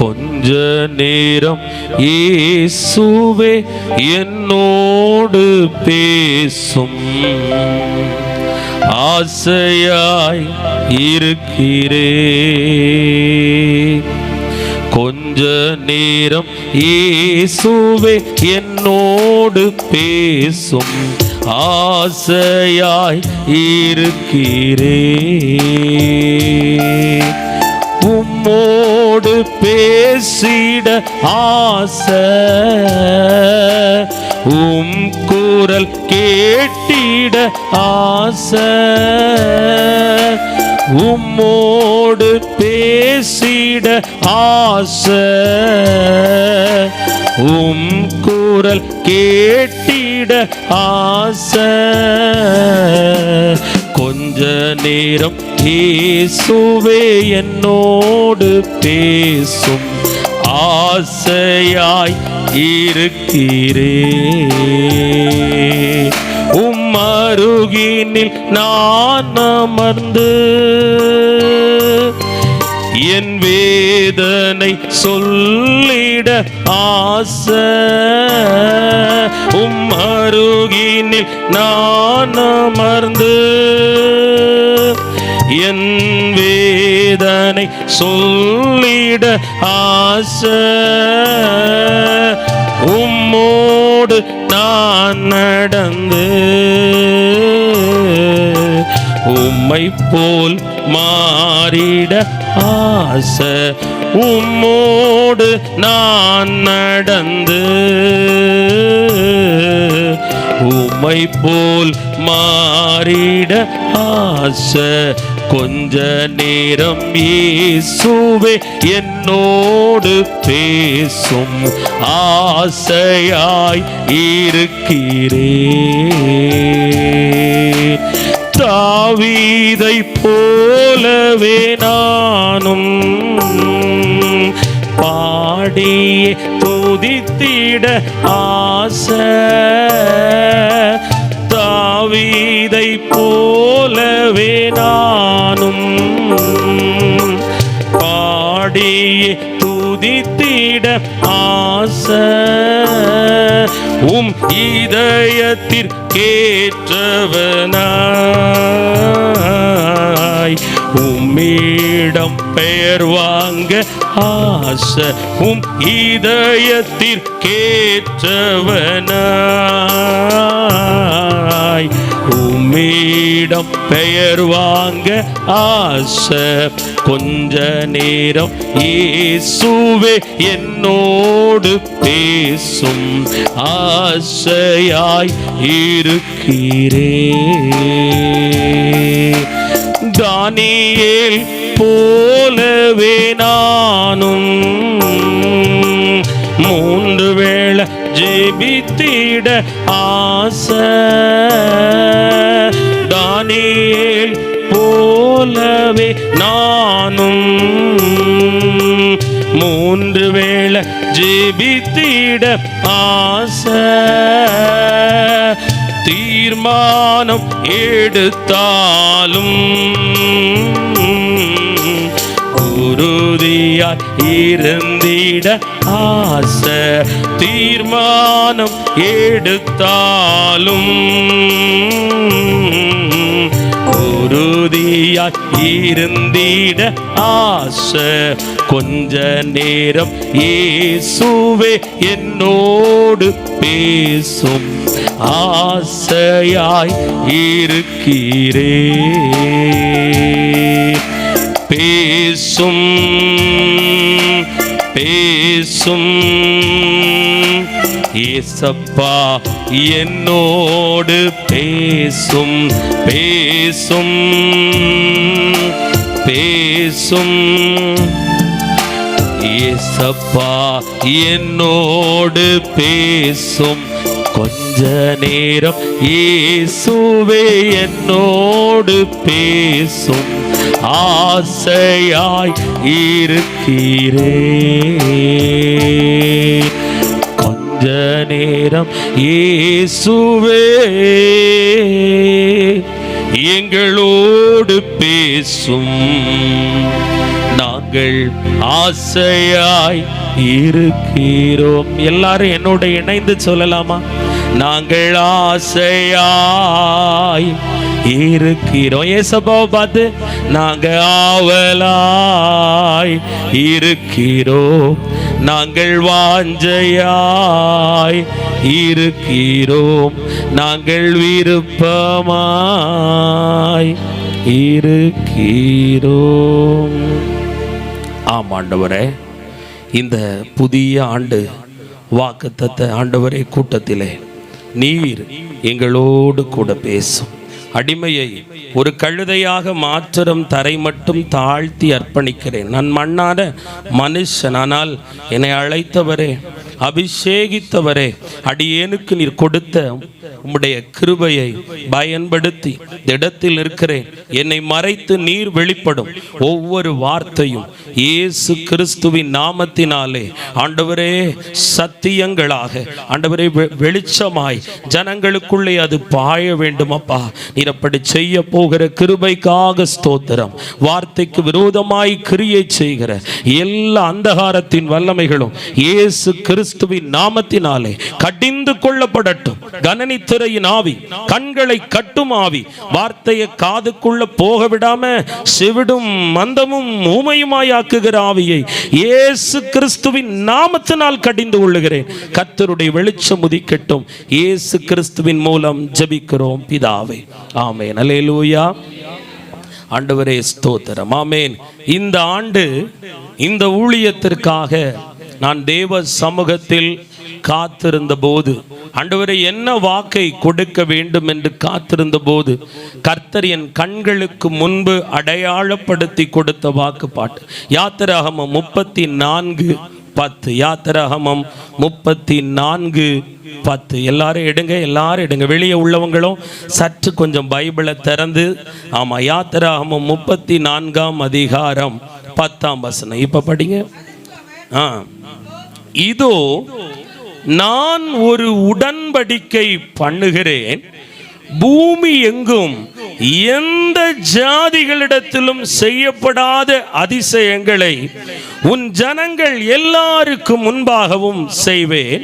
கொஞ்ச நேரம் இயேசுவே என்னோடு பேசும், ஆசையாய் இருக்கிறேன். கொஞ்ச நேரம் இயேசுவே என்னோடு பேசும், ஆசையாய் இருக்கிறேன். உம்மோடு பேசிட ஆசை, உம் குரல் கேட்டிட ஆசை. உம்மோடு பேசிட ஆசை, உம் குரல் கேட்டிட ஆசை. கொஞ்ச நேரம் இயேசுவே என்னோடு பேசும், ஆசையாய் இருக்கிறேன். உம் அருகினில் நான் அமர்ந்து என் வேதனை சொல்லிட ஆசை. உம் அருகினில் நான் அமர்ந்து என் வேதனை சொல்லிட ஆசை. உம்மோடு நான் நடந்து உம்மை போல் மாறிட ஆசை. உம்மோடு நான் நடந்து உம்மை போல் மாறிட ஆசை. கொஞ்ச நேரம் இயேசுவே என்னோடு பேசும், ஆசையாய் இருக்கிறேன். தாவீதை போலவே நானும் பாடியே துதித்திட ஆசை. தாவீதை போலவே நானும் பாடியே துதித்திட ஆசை. உம் இதயத்திற்கேற்றவனாய் உம்மிடம் பெயர் வாங்க ஆசை. உம் இதயத்திற்கேற்றவனாய் உம்மிடம் பெயர் வாங்க ஆசை. கொஞ்ச நேரம் இயேசுவே என்னோடு பேசும், ஆசையாய் இருக்கிறேன். தானியேல் போலவே நானும் 3 வேளை ஜெபித்திட ஆசை. தானியேல் போலவே நானும் 3 வேளை ஜெபித்திட ஆசை. தீர்மானம் எடுத்தாலும் உறுதியாய் இருந்திட ஆசை. தீர்மானம் எடுத்தாலும் உறுதியாய் இருந்திட ஆசை. கொஞ்ச நேரம் இயேசுவே என்னோடு பேசும், ஆசையாய் இருக்கிறேன். பேசும் பேசும் ஏசப்பா என்னோடு பேசும். பேசும் பேசும் ஏசப்பா என்னோடு பேசும். கொஞ்ச நேரம் இயேசுவே என்னோடு பேசும், ஆசையாய் இருக்கிறேன். கொஞ்ச நேரம் இயேசுவே எங்களோடு பேசும், நான் நாங்கள் ஆசையாய் இருக்கிறோம். எல்லாரும் என்னோட இணைந்து சொல்லலாமா? நாங்கள் ஆசையாய் இருக்கிறோம். ஏசப்பாவை பார்த்து நாங்க ஆவலாய் இருக்கிறோம், நாங்கள் வாஞ்சையாய் இருக்கிறோம், நாங்கள் விருப்பமாய் இருக்கிறோம். ஆம் ஆண்டவரே, இந்த புதிய ஆண்டு வாக்குத்தத்த ஆண்டவரே கூட்டத்திலே நீர் எங்களோடு கூட பேசும். அடிமையை ஒரு கழுதையாக மாற்றம் தரை மட்டும் தாழ்த்தி அர்ப்பணிக்கிறேன். நான் மண்ணான மனுஷன், ஆனால் என்னை அழைத்தவரே, அபிஷேகித்தவரே, அடியேனுக்கு நீர் கொடுத்த உம்முடைய கிருபையை பயன்படுத்தி இடத்தில் இருக்கிறேன். என்னை மறைத்து நீர் வெளிப்படும் ஒவ்வொரு வார்த்தையும் இயேசு கிறிஸ்துவின் நாமத்தினாலே ஆண்டவரே சத்தியங்களாக, ஆண்டவரே வெளிச்சமாய் ஜனங்களுக்குள்ளே அது பாய வேண்டும். அப்பா, நீர் அப்படி செய்ய போகிற கிருபைக்காக ஸ்தோத்திரம். வார்த்தைக்கு விரோதமாய் கிரியை செய்கிற எல்லா அந்தகாரத்தின் வல்லமைகளும் இயேசு கிறிஸ்துவின் நாமத்தினாலே கடிந்து கொள்ளப்படட்டும். கணனி திரையின் ஆவி, கண்களை கட்டும் ஆவி, வார்த்தையை காதுக்குள்ள போக விடாம செவிடும் மந்தமும் ஊமையுமாய் ஆக்குகிற ஆவியை இயேசு கிறிஸ்துவின் நாமத்தினால் கடிந்து கொள்ளுகிறேன். கர்த்தருடைய வெளிச்சம் உதிக்கட்டும். இயேசு கிறிஸ்துவின் மூலம் ஜெபிக்கிறோம் பிதாவே, ஆமென். அல்லேலூயா. ஆண்டவரே ஸ்தோத்திரம். ஆமென். இந்த ஆண்டு இந்த ஊழியத்திற்காக நான் தேவ சமூகத்தில் காத்திருந்த போது, ஆண்டவரே என்ன வாக்கை கொடுக்க வேண்டும் என்று காத்திருந்த போது, கர்த்தர் என் கண்களுக்கு முன்பு அடையாளப்படுத்தி கொடுத்த வாக்கு பாட்டு யாத்திராகமம் 34:10. யாத்திராகமம் 34:10. எல்லாரும் எடுங்க. வெளியே உள்ளவங்களும் சற்று கொஞ்சம் பைபிளை திறந்து, ஆமா, யாத்திராகமம் 34:10. இப்ப படிங்க. இதோ நான் ஒரு உடன்படிக்கை பண்ணுகிறேன், பூமி எங்கும் எந்த ஜாதிகளிடத்திலும் செய்யப்படாத அதிசயங்களை உன் ஜனங்கள் எல்லாருக்கும் முன்பாகவும் செய்வேன்.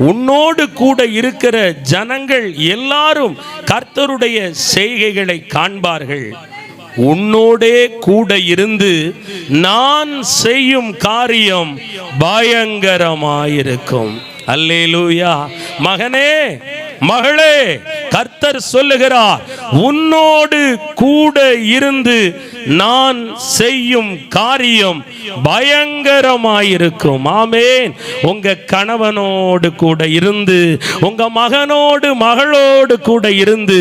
உன்னோடு கூட இருக்கிற ஜனங்கள் எல்லாரும் கர்த்தருடைய செய்கைகளை காண்பார்கள். உன்னோடே கூட இருந்து நான் செய்யும் காரியம் பயங்கரமாயிருக்கும். அல்லேலூயா. மகனே, மகளே, கர்த்தர் சொல்லுகிறார், உன்னோடு கூட இருந்து நான் செய்யும் காரியம் பயங்கரமாயிருக்கும். ஆமென். உங்க கணவனோடு கூட இருந்து, உங்க மகனோடு மகளோடு கூட இருந்து,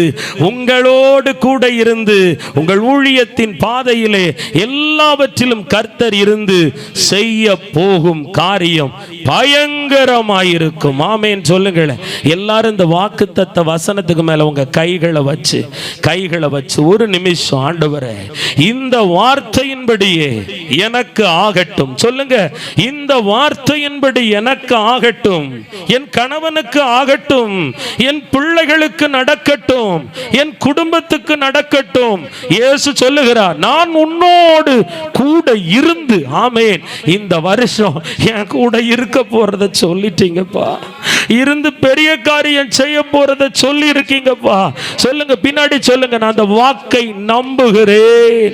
உங்களோடு கூட இருந்து, உங்கள் ஊழியத்தின் பாதையிலே எல்லாவற்றிலும் கர்த்தர் இருந்து செய்ய போகும் காரியம் பயங்கரமாயிருக்கும். ஆமென். சொல்லுங்களேன் எல்லாரும். இந்த வாக்குத்தத்த வசனத்துக்கு மேல உங்க கைகளை வச்சு ஒரு நிமிஷம், ஆண்டவரே, இந்த வார்த்தையின்படியே எனக்கு ஆகட்டும். சொல்லுங்க, இந்த வார்த்தையின்படி எனக்கு ஆகட்டும், என் கணவனுக்கு ஆகட்டும், என் பிள்ளைகளுக்கு நடக்கட்டும், என் குடும்பத்துக்கு நடக்கட்டும். இயேசு சொல்லுகிறார், நான் உன்னோடு கூட இருந்து, ஆமென், இந்த வருஷம் என் கூட இருக்க போறத சொல்லிட்டீங்கப்பா, இருந்து பெரிய காரியம் செய்ய போறத சொல்லி இருக்கீங்கப்பா. சொல்லுங்க, பின்னாடி சொல்லுங்க, நான் அந்த வாக்கை நம்புகிறேன்,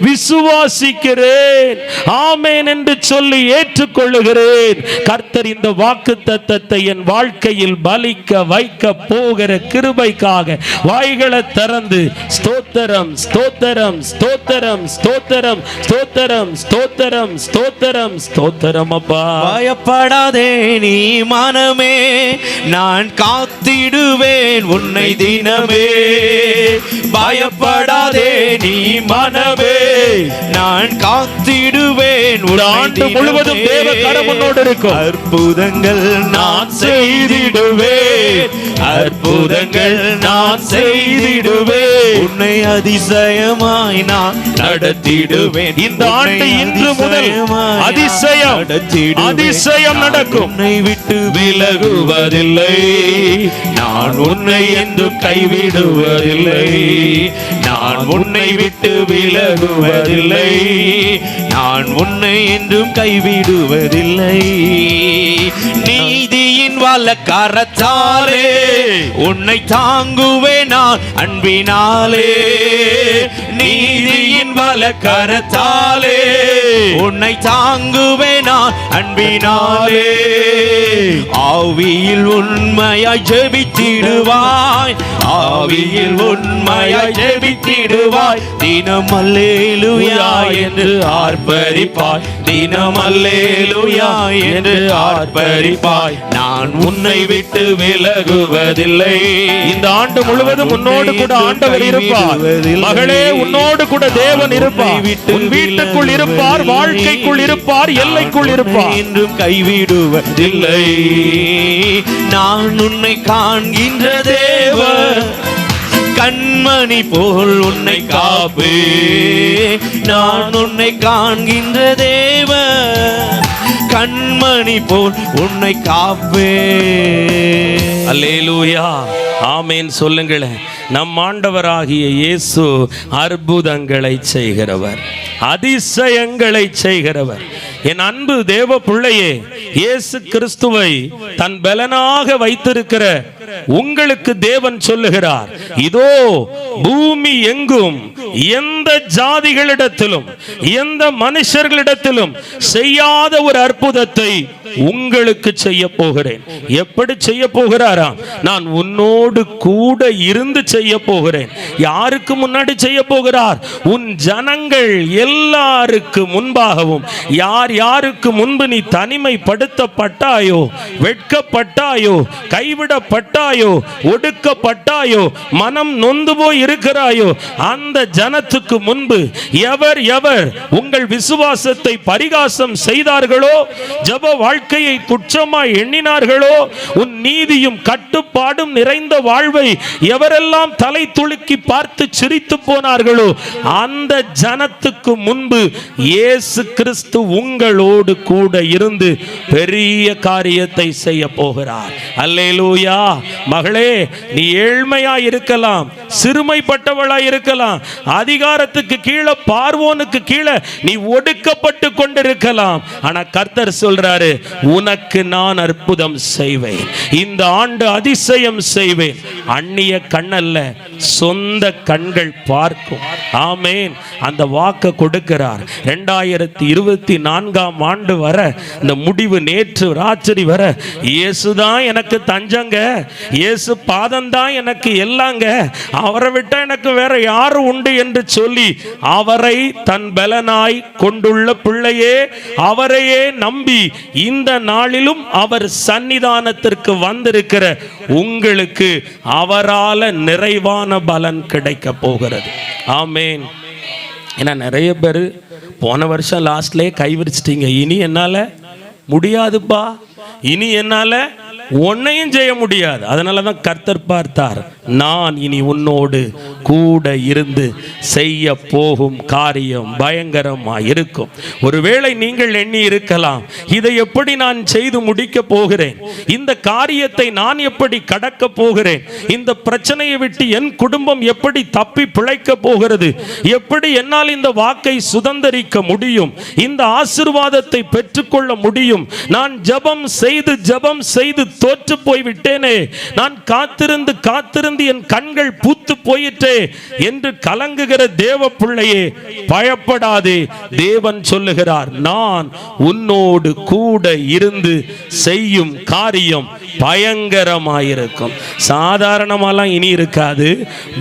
விசுவாசிக்கிறேன், ஆமென் என்று சொல்லி ஏற்றுக்கொள்ளுகிறேன். கர்த்தர் இந்த வாக்குத்தத்தத்தை என் வாழ்க்கையில் பலிக்க வைக்க போகிற கிருபைக்காக வாய்களை திறந்து ஸ்தோத்திரம், ஸ்தோத்திரம், ஸ்தோத்திரம், ஸ்தோத்திரம், ஸ்தோத்திரம், ஸ்தோத்திரம், ஸ்தோத்திரம், ஸ்தோத்திரம். அப்பா, பயப்படாதே நீ மனமே, நான் காத்திடுவேன் உன்னை தினமே. பயப்படாதே நீ மனமே, நான் காத்திடுவேன் இந்த ஆண்டு முழுவதும் தேவ கரம் உன்னோடு இருக்கும். அற்புதங்கள் நான் செய்திடுவேன், அற்புதங்கள் நான் செய்திடுவேன், உன்னை அதிசயமாய் நான் நடத்திடுவேன். இந்த ஆண்டு இன்று முதல் அதிசயம் அதிசயம் நடக்கும். உன்னை விட்டு விலகுவதில்லை, நான் உன்னை என்று கைவிடுவதில்லை, நான் உன்னை விட்டு விலகுவதில்லை, நான் உன்னை என்றும் கைவிடுவதில்லை. நீதியின் வலக்கரத்தாலே உன்னை தாங்குவேன் நான் அன்பினாலே, நீதியின் வலக்கரத்தாலே உன்னை தாங்குவேன் நான் அன்பினாலே. ஆவியில் உண்மையாய் ஜெபித்திடுவாய், ஆவியில் உண்மையாய் ஜெபித்திடுவாய், தினம் அல்லேலூயா என்று ஆர்ப்பரிப்பாய், தினம் அல்லேலூயா என்று ஆர்ப்பரிப்பாய். நான் உன்னை விட்டு விலகுவதில்லை. இந்த ஆண்டு முழுவதும் உன்னோடு கூட ஆண்டவர் இருப்பார். மகளே, உன்னோடு கூட தேவன் இருப்பார். உன் வீட்டுக்குள் இருப்பார், வாழ்க்கைக்குள் இருப்பார், எல்லைக்குள் இருப்பார். என்றும் கைவிடுவதில்லை. நான் உன்னை காண்கின்ற தேவன், கண்மணி போல் உன்னை காப்பே. நான் உன்னை காண்கின்ற தேவன், கண்மணி போல் உன்னை காப்பே. அல்லேலூயா, ஆமென் சொல்லுங்களேன். நம் ஆண்டவராகிய இயேசு அற்புதங்களை செய்கிறவர், அதிசயங்களை செய்கிறவர். என் அன்பு தேவ பிள்ளையே, இயேசு கிறிஸ்துவை தன் பலனாக வைத்திருக்கிற உங்களுக்கு தேவன் சொல்லுகிறார், இதோ பூமி எங்கும் எந்த ஜாதிகளிடத்திலும் எந்த மனுஷர்களிடத்திலும் செய்யாத ஒரு அற்புதத்தை உங்களுக்கு செய்ய போகிறேன். எப்படி செய்ய போகிறாராம்? நான் உன்னோடு கூட இருந்து செய்ய போகிறேன். யாருக்கு முன்னாடி செய்ய போகிறார்? உன் ஜனங்கள் எல்லாருக்கு முன்பாகவும். யார் யாருக்கு முன்பு நீ தனிமைப்படுத்தப்பட்டாயோ, வெட்கப்பட்டாயோ, கைவிடப்பட்டாயோ, ஒடுக்கப்பட்டாயோ, மனம் நொந்து போய் இருக்கிறாயோ, அந்த ஜனத்துக்கு முன்பு எவர் எவர் உங்கள் விசுவாசத்தை பரிகாசம் செய்தார்களோ, ஜெப வாழ்க்கையை குற்றமாய் எண்ணினார்களோ, உன் நீதியும் கட்டுப்பாடும் நிறைந்த வாழ்வை எவரெல்லாம் தலை துலுக்கி பார்த்து சிரித்து போனார்களோ, அந்த ஜனத்துக்கு முன்பு இயேசு கிறிஸ்து உங்களோடு கூட இருந்து பெரிய காரியத்தை செய்ய போகிறார். அல்லேலூயா. மகளே, நீ ஏழ்மையா இருக்கலாம், சிறுமைப்பட்டவளா இருக்கலாம், அதிகாரத்துக்கு கீழே, பார்வோனுக்கு கீழே நீ ஒடுக்கப்பட்டு கொண்டிருக்கலாம். ஆனா கர்த்தர் சொல்றாரு, உனக்கு நான் அற்புதம் செய்வேன், இந்த ஆண்டு அதிசயம் செய்வேன். அந்நிய கண்ணல்ல, சொந்த கண்கள் பார்க்கும். ஆமேன். அந்த வாக்கு கொடுக்கிறார். 2024 ஆண்டு வர, இந்த முடிவு நேற்று ராத்திரி வர, இயேசுதான் எனக்கு தஞ்சங்க, இயேசு பாதம் தான் எனக்கு எல்லாங்க, அவரை விட்டா எனக்கு வேற யாரு உண்டு என்று சொல்லி அவரை தன் பலனாய் கொண்டுள்ள பிள்ளையே, அவரையே நம்பி இந்த நாளிலும் அவர் சன்னிதானத்திற்கு வந்திருக்கிற உங்களுக்கு அவரால நிறைவான பலன் கிடைக்க போகிறது. ஆமேன். ஏன்னா நிறைய பேர் போன வருஷம் லாஸ்ட்லயே கைவிரிச்சிட்டீங்க. இனி என்னால முடியாதுப்பா, இனி என்னால ஒன்னையும் செய்ய முடியாது. அதனாலதான் கர்த்தர் பார்த்தார், நான் இனி உன்னோடு கூட இருந்து செய்ய போகும் காரியம் பயங்கரமா இருக்கும். ஒருவேளை நீங்கள் எண்ணி இருக்கலாம், இதை எப்படி நான் செய்து முடிக்க போகிறேன், இந்த காரியத்தை நான் எப்படி கடக்க போகிறேன், இந்த பிரச்சனையை விட்டு என் குடும்பம் எப்படி தப்பி பிழைக்க போகிறது, எப்படி என்னால் இந்த வாக்கை சுதந்தரிக்க முடியும், இந்த ஆசீர்வாதத்தை பெற்றுக்கொள்ள முடியும், நான் ஜெபம் செய்து தோற்று போய்விட்டேனே, நான் காத்திருந்து என் கண்கள் பூத்து போயிற்றே என்று கலங்குகிற தேவ பிள்ளையே, பயப்படாதே. தேவன் சொல்லுகிறார், நான் உன்னோடு கூட இருந்து செய்யும் காரியம் பயங்கரமாயிருக்கும். சாதாரணமாலாம் இனி இருக்காது,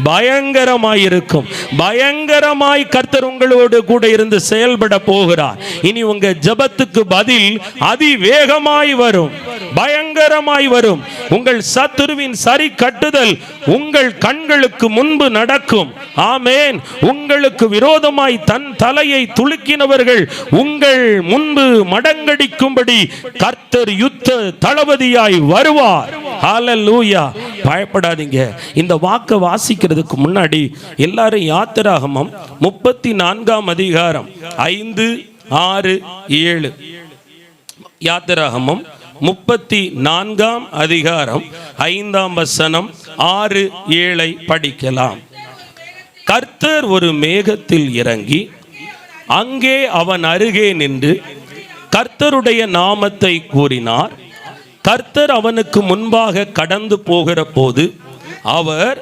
பயங்கரமாயிருக்கும். பயங்கரமாய் கர்த்தர் உங்களோடு கூட இருந்து செயல்பட போகிறார். இனி உங்க ஜெபத்துக்கு பதில் அதிவேகமாய் வரும். பயங்கரமாய் வரும். உங்கள் சத்துருவின் சரி கட்டுதல் உங்கள் கண்களுக்கு முன்பு நடக்கும். ஆமென். உங்களுக்கு விரோதமாய் தன் தலையை துலுக்கினவர்கள் உங்கள் முன்பு மடங்கடிக்கும்படி கர்த்தர் யுத்த தளபதியாய் வருவார். ஹல்லேலூயா. பயப்படாதீங்க. இந்த வாக்கை வாசிக்கிறதுக்கு முன்னாடி எல்லாரும் யாத்திராகமம் 34ஆம் அதிகாரம் 5, 6, 7 யாத்திராகமம் 34ஆம் அதிகாரம் 5ஆம் வசனம் 6, 7 படிக்கலாம். கர்த்தர் ஒரு மேகத்தில் இறங்கி அங்கே அவன் அருகே நின்று கர்த்தருடைய நாமத்தை கூறினார். கர்த்தர் அவனுக்கு முன்பாக கடந்து போகிற போது அவர்,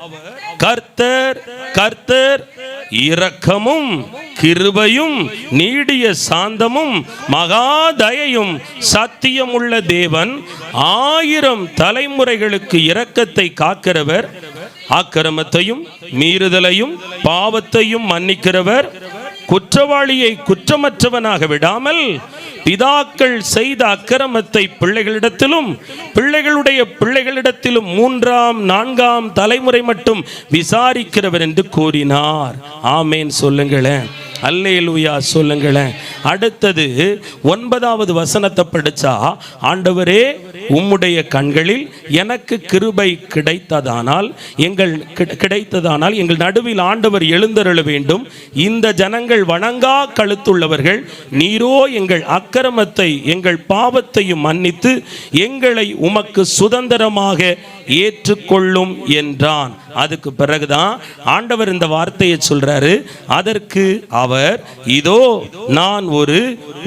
கர்த்தர் கர்த்தர் இரக்கமும் கிருபையும் நீடிய சாந்தமும் மகாதயையும் சத்தியமுள்ள தேவன், 1000 தலைமுறைகளுக்கு இரக்கத்தை காக்கிறவர், அக்கிரமத்தையும் மீறுதலையும் பாவத்தையும் மன்னிக்கிறவர், குற்றவாளியை குற்றமற்றவனாக விடாமல் பிதாக்கள் செய்த அக்கிரமத்தை பிள்ளைகளிடத்திலும் பிள்ளைகளுடைய பிள்ளைகளிடத்திலும் 3ஆம் 4ஆம் தலைமுறை மட்டும் விசாரிக்கிறவர் என்று கூறினார். ஆமேன் சொல்லுங்களேன். அல்லேலூயா சொல்லுங்களேன். அடுத்தது 9வது வசனத்தை படிச்சா, ஆண்டவரே உம்முடைய கண்களில் எனக்கு கிருபை கிடைத்ததானால் எங்கள் நடுவில் ஆண்டவர் எழுந்தருள வேண்டும். இந்த ஜனங்கள் வணங்கா கழுத்துள்ளவர்கள். நீரோ எங்கள் அக்கிரமத்தை எங்கள் பாவத்தையும் மன்னித்து எங்களை உமக்கு சுதந்திரமாக ஏற்றுக்கொள்ளும் என்றான். அதுக்கு பிறகுதான் ஆண்டவர் இந்த வார்த்தையை சொல்றாரு. அதற்கு அவர், இதோ நான் ஒரு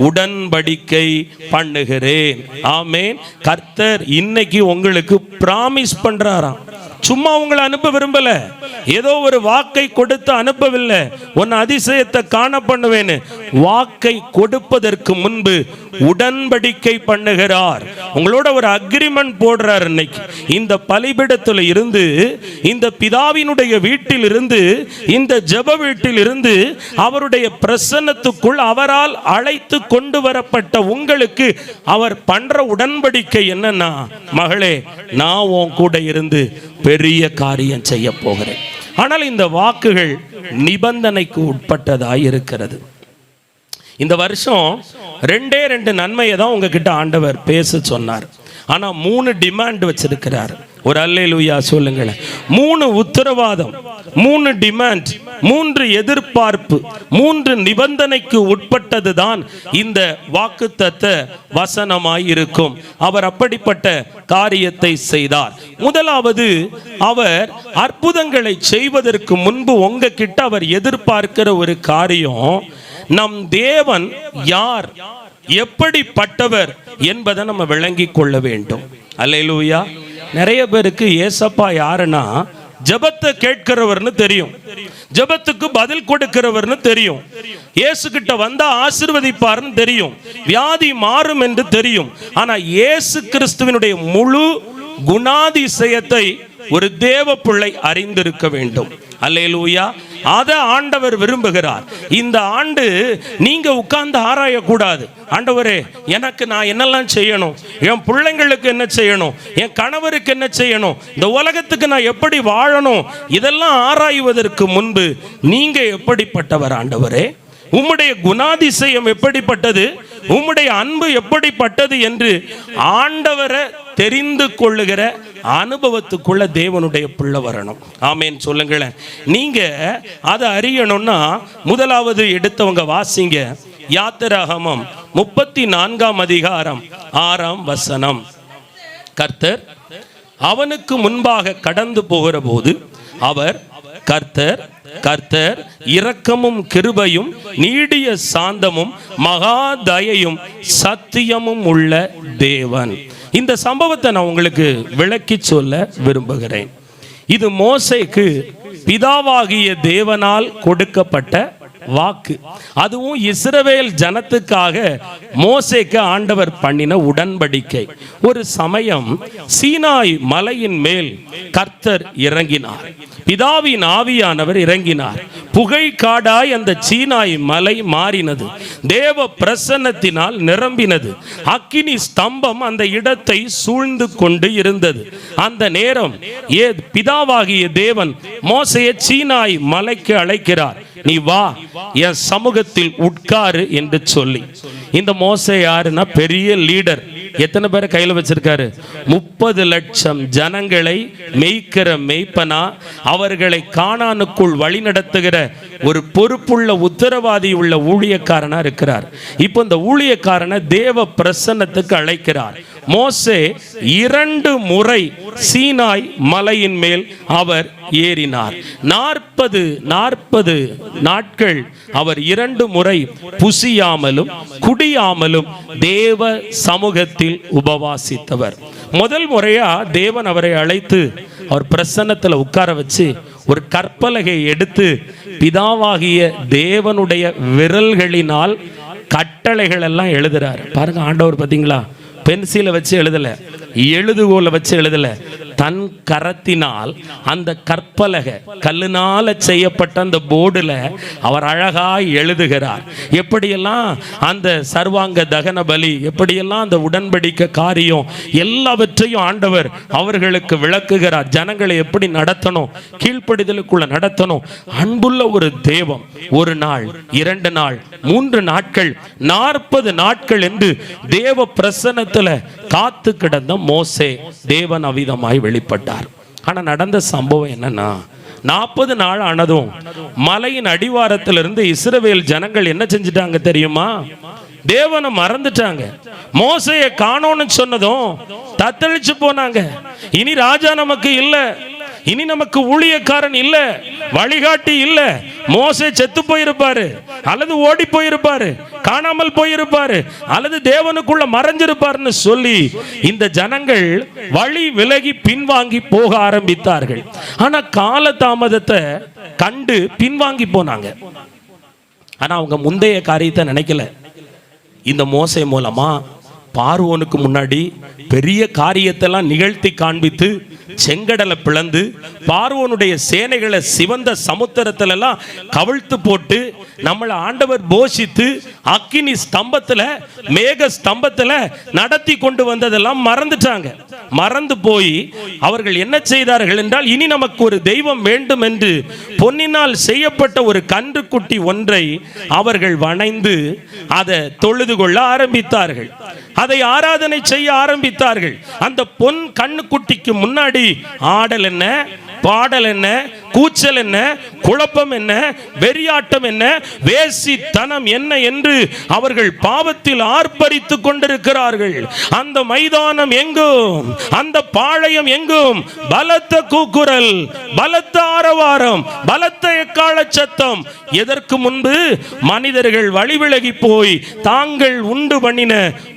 உடன்படிக்கை பண்ணுகிறேன். ஆமென். கர்த்தர் இன்னைக்கு உங்களுக்கு பிராமிஸ் பண்றாராம். சும்மா உங்களை அனுப்ப விரும்பல, ஏதோ ஒரு வாக்கை கொடுத்து அனுப்பவில்லை. உன் அதிசயத்தை காண பண்ணுவேன்னு வாக்கை கொடுப்பதற்கு முன்பு உடன்படிக்கை பண்ணுகிறார். உங்களோட ஒரு அக்ரிமெண்ட் போடுறார். இன்னைக்கு இந்த பலிபீடத்தில் இருந்து, இந்த பிதாவினுடைய வீட்டில் இருந்து, இந்த ஜெப வீட்டில் இருந்து அவருடைய பிரசன்னத்துக்குள் அவரால் அழைத்து கொண்டு வரப்பட்ட உங்களுக்கு அவர் பண்ற உடன்படிக்கை என்னன்னா, மகளே நான் உன் கூட இருந்து பெரிய காரியம் செய்ய போகிறேன். ஆனால் இந்த வாக்குகள் நிபந்தனைக்கு உட்பட்டதாய் இருக்கிறது. இந்த வருஷம் 2 நன்மையை தான் உங்ககிட்ட ஆண்டவர் பேச சொன்னார். ஆனா 3 டிமாண்ட் வச்சிருக்கிறார். ஒரு அல்லேலூயா சொல்லுங்களேன். 3 உத்தரவாதம், 3 டிமாண்ட், 3 எதிர்பார்ப்பு, 3 நிபந்தனைக்கு உட்பட்டது தான் இந்த வாக்குத்தத்த வசனமாய் இருக்கும். அவர் அப்படிப்பட்ட காரியத்தை செய்தார். முதலாவது, அவர் அற்புதங்களை செய்வதற்கு முன்பு உங்ககிட்ட அவர் எதிர்பார்க்கிற ஒரு காரியம், நம் தேவன் யார், எப்படிப்பட்டவர் என்பதை நம்ம விளங்கி கொள்ள வேண்டும். அல்லேலூயா. நிறைய பேருக்கு ஏசப்பா யாருன்னா, ஜெபத்தை கேட்கிறவர்னு தெரியும், ஜெபத்துக்கு பதில் கொடுக்கிறவர்னு தெரியும், இயேசு கிட்ட வந்தா ஆசீர்வதிப்பார்னு தெரியும், வியாதி மாறும் என்று தெரியும். ஆனா இயேசு கிறிஸ்துவினுடைய முழு குணாதிசயத்தை ஒரு தேவ பிள்ளை அறிந்திருக்க வேண்டும். அல்லேலூயா. அதை ஆண்டவர் விரும்புகிறார். இந்த ஆண்டு நீங்க உட்கார்ந்து ஆராயக்கூடாது. ஆண்டவரே எனக்கு நான் என்னெல்லாம் செய்யணும், என் பிள்ளைங்களுக்கு என்ன செய்யணும், என் கணவருக்கு என்ன செய்யணும், இந்த உலகத்துக்கு நான் எப்படி வாழணும், இதெல்லாம் ஆராய்வதற்கு முன்பு நீங்க எப்படிப்பட்டவர் ஆண்டவரே, உம்முடைய குணாதிசயம் எப்படிப்பட்டது, உம்முடைய அன்பு எப்படிப்பட்டது என்று ஆண்டவரை தெரிந்து கொள்ளுகிற அனுபவத்துக்குள்ள தேவனுடைய பிள்ளை வரணும். ஆமேன் சொல்லுங்களேன். நீங்க அதை அறியணும்னா முதலாவது எடுத்தவங்க வாசிங்க யாத்திராகமம் 34ஆம் அதிகாரம் 6ஆம் வசனம். கர்த்தர் அவனுக்கு முன்பாக கடந்து போகிற போது அவர், கர்த்தர் கர்த்தர் இரக்கமும் கிருபையும் நீடிய சாந்தமும் மகாதயையும் சத்தியமும் உள்ள தேவன். இந்த சம்பவத்தை நான் உங்களுக்கு விளக்கி சொல்ல விரும்புகிறேன். இது மோசேக்கு பிதாவாகிய தேவனால் கொடுக்கப்பட்ட வாக்கு. அதுவும் இஸ்ரவேல் ஜனத்துக்காக மோசேக்கு ஆண்டவர் பண்ணின உடன்படிக்கை. ஒரு சமயம் சீனாய் மலையின் மேல் கர்த்தர் இறங்கினார். பிதாவின் ஆவியானவர் இறங்கினார். புகை காடாய் அந்த சீனாய் மலை மாறினது. தேவ பிரசன்னத்தினால் நிரம்பினது. அக்கினி ஸ்தம்பம் அந்த இடத்தை சூழ்ந்து கொண்டு இருந்தது. அந்த நேரம் பிதாவாகிய தேவன் மோசேயை சீனாய் மலைக்கு அழைக்கிறார். நீ வா, என் சமூகத்தில் உட்காரு என்று சொல்லி. இந்த மோசே யாருன்னா பெரிய லீடர். எத்தனை பேரை கையில் வச்சிருக்காரு? 30 லட்சம் ஜனங்களை மேய்க்கிற மேய்ப்பனா, அவர்களை கானானுக்குள் வழி நடத்துகிற ஒரு பொறுப்புள்ள உத்தரவாதி உள்ள ஊழியக்காரனா இருக்கிறார். இப்போ இந்த ஊழியக்காரனை தேவ பிரசன்னத்துக்கு அழைக்கிறார். மோசே 2 முறை சீனாய் மலையின் மேல் அவர் ஏறினார். 40 நாட்கள் அவர் 2 முறை புசியாமலும் குடியாமலும் தேவ சமூகத்தில் உபவாசித்தவர். முதல் முறையா தேவன் அவரை அழைத்து அவர் பிரசன்னத்தில் உட்கார வச்சு ஒரு கற்பலகை எடுத்து பிதாவாகிய தேவனுடைய விரல்களினால் கட்டளைகள் எல்லாம் எழுதுறார். பாருங்க, ஆண்டவர் பார்த்தீங்களா, பென்சிலை வச்சு எழுதல, எழுதுகோலை வச்சு எழுதல, தன் கரத்தினால் அந்த கற்பலகை கல்லுனால செய்யப்பட்ட அந்த போர்டுல அவர் அழகாய் எழுதுகிறார். எப்படியெல்லாம் அந்த சர்வாங்க தகன பலி, எப்படியெல்லாம் அந்த உடன்படிக்கை காரியம் எல்லாவற்றையும் ஆண்டவர் அவர்களுக்கு விளக்குகிறார். ஜனங்களை எப்படி நடத்தணும், கீழ்ப்படிதலுக்குள்ள நடத்தணும். அன்புள்ள ஒரு தேவம். 1 நாள், 2 நாள், 3 நாட்கள், 40 நாட்கள் என்று தேவ பிரசன்னத்துல காத்து கிடந்த மோசே தேவன் அவிதமாய் வெளிப்பட்டார். ஆனா நடந்த சம்பவம் என்னன்னா, 40 நாள் ஆனதும் மலையின் அடிவாரத்திலிருந்து இஸ்ரவேல் ஜனங்கள் என்ன செஞ்சிட்டாங்க தெரியுமா? தேவனை மறந்துட்டாங்க. மோசையை காணோன்னு சொன்னதும் தத்தளிச்சு போனாங்க. இனி ராஜா நமக்கு இல்ல, இனி நமக்கு ஊழியக்காரன் இல்ல, வழிகாட்டி இல்ல. மோசே செத்து போயிருப்பாரு, அல்லது ஓடி போயிருப்பாரு, காணாமல் போயிருப்பாரு, அல்லது தேவனுக்குள்ள மறைஞ்சிருப்பாருன்னு சொல்லி இந்த ஜனங்கள் வழி விலகி பின்வாங்கி போக ஆரம்பித்தார்கள். ஆனா கால தாமதத்தை கண்டு பின்வாங்கி போனாங்க. ஆனா அவங்க முந்தைய காரியத்தை நினைக்கல. இந்த மோசே மூலமா பார்வோனுக்கு முன்னாடி பெரிய காரியத்தெல்லாம் நிகழ்த்தி காண்பித்து செங்கடலை பிளந்து பார்வோனுடைய சேனைகளை சிவந்த சமுத்திரத்திலெல்லாம் கவிழ்த்து போட்டு நம்மளை ஆண்டவர் போஷித்து அக்கினி ஸ்தம்பத்துல மேக ஸ்தம்பத்துல நடத்தி கொண்டு வந்ததெல்லாம் மறந்துட்டாங்க. மறந்து போய் அவர்கள் என்ன செய்தார்கள் என்றால், இனி நமக்கு ஒரு தெய்வம் வேண்டும் என்று பொன்னினால் செய்யப்பட்ட ஒரு கன்றுக்குட்டி ஒன்றை அவர்கள் வணைந்து அதை தொழுது கொள்ள ஆரம்பித்தார்கள். அதை ஆராதனை செய்ய ஆரம்பித்தார்கள். அந்த பொன் கண்ணுக்குட்டிக்கு முன்னாடி ஆடல் என்ன, பாடல் என்ன, கூச்சல் என்ன, குழப்பம் என்ன, வெறியாட்டம் என்ன, வேசித்தனம் என்ன என்று அவர்கள் பாவத்தில் ஆர்ப்பரித்துக் கொண்டிருக்கிறார்கள். அந்த மைதானம் எங்கும், அந்த பாளையம் எங்கும் பலத்த கூக்குரல், பலத்த ஆரவாரம், பலத்த எக்காள சத்தம். எதற்கு முன்பு மனிதர்கள் வழிவிலகி போய் தாங்கள் உண்டு பண்ணின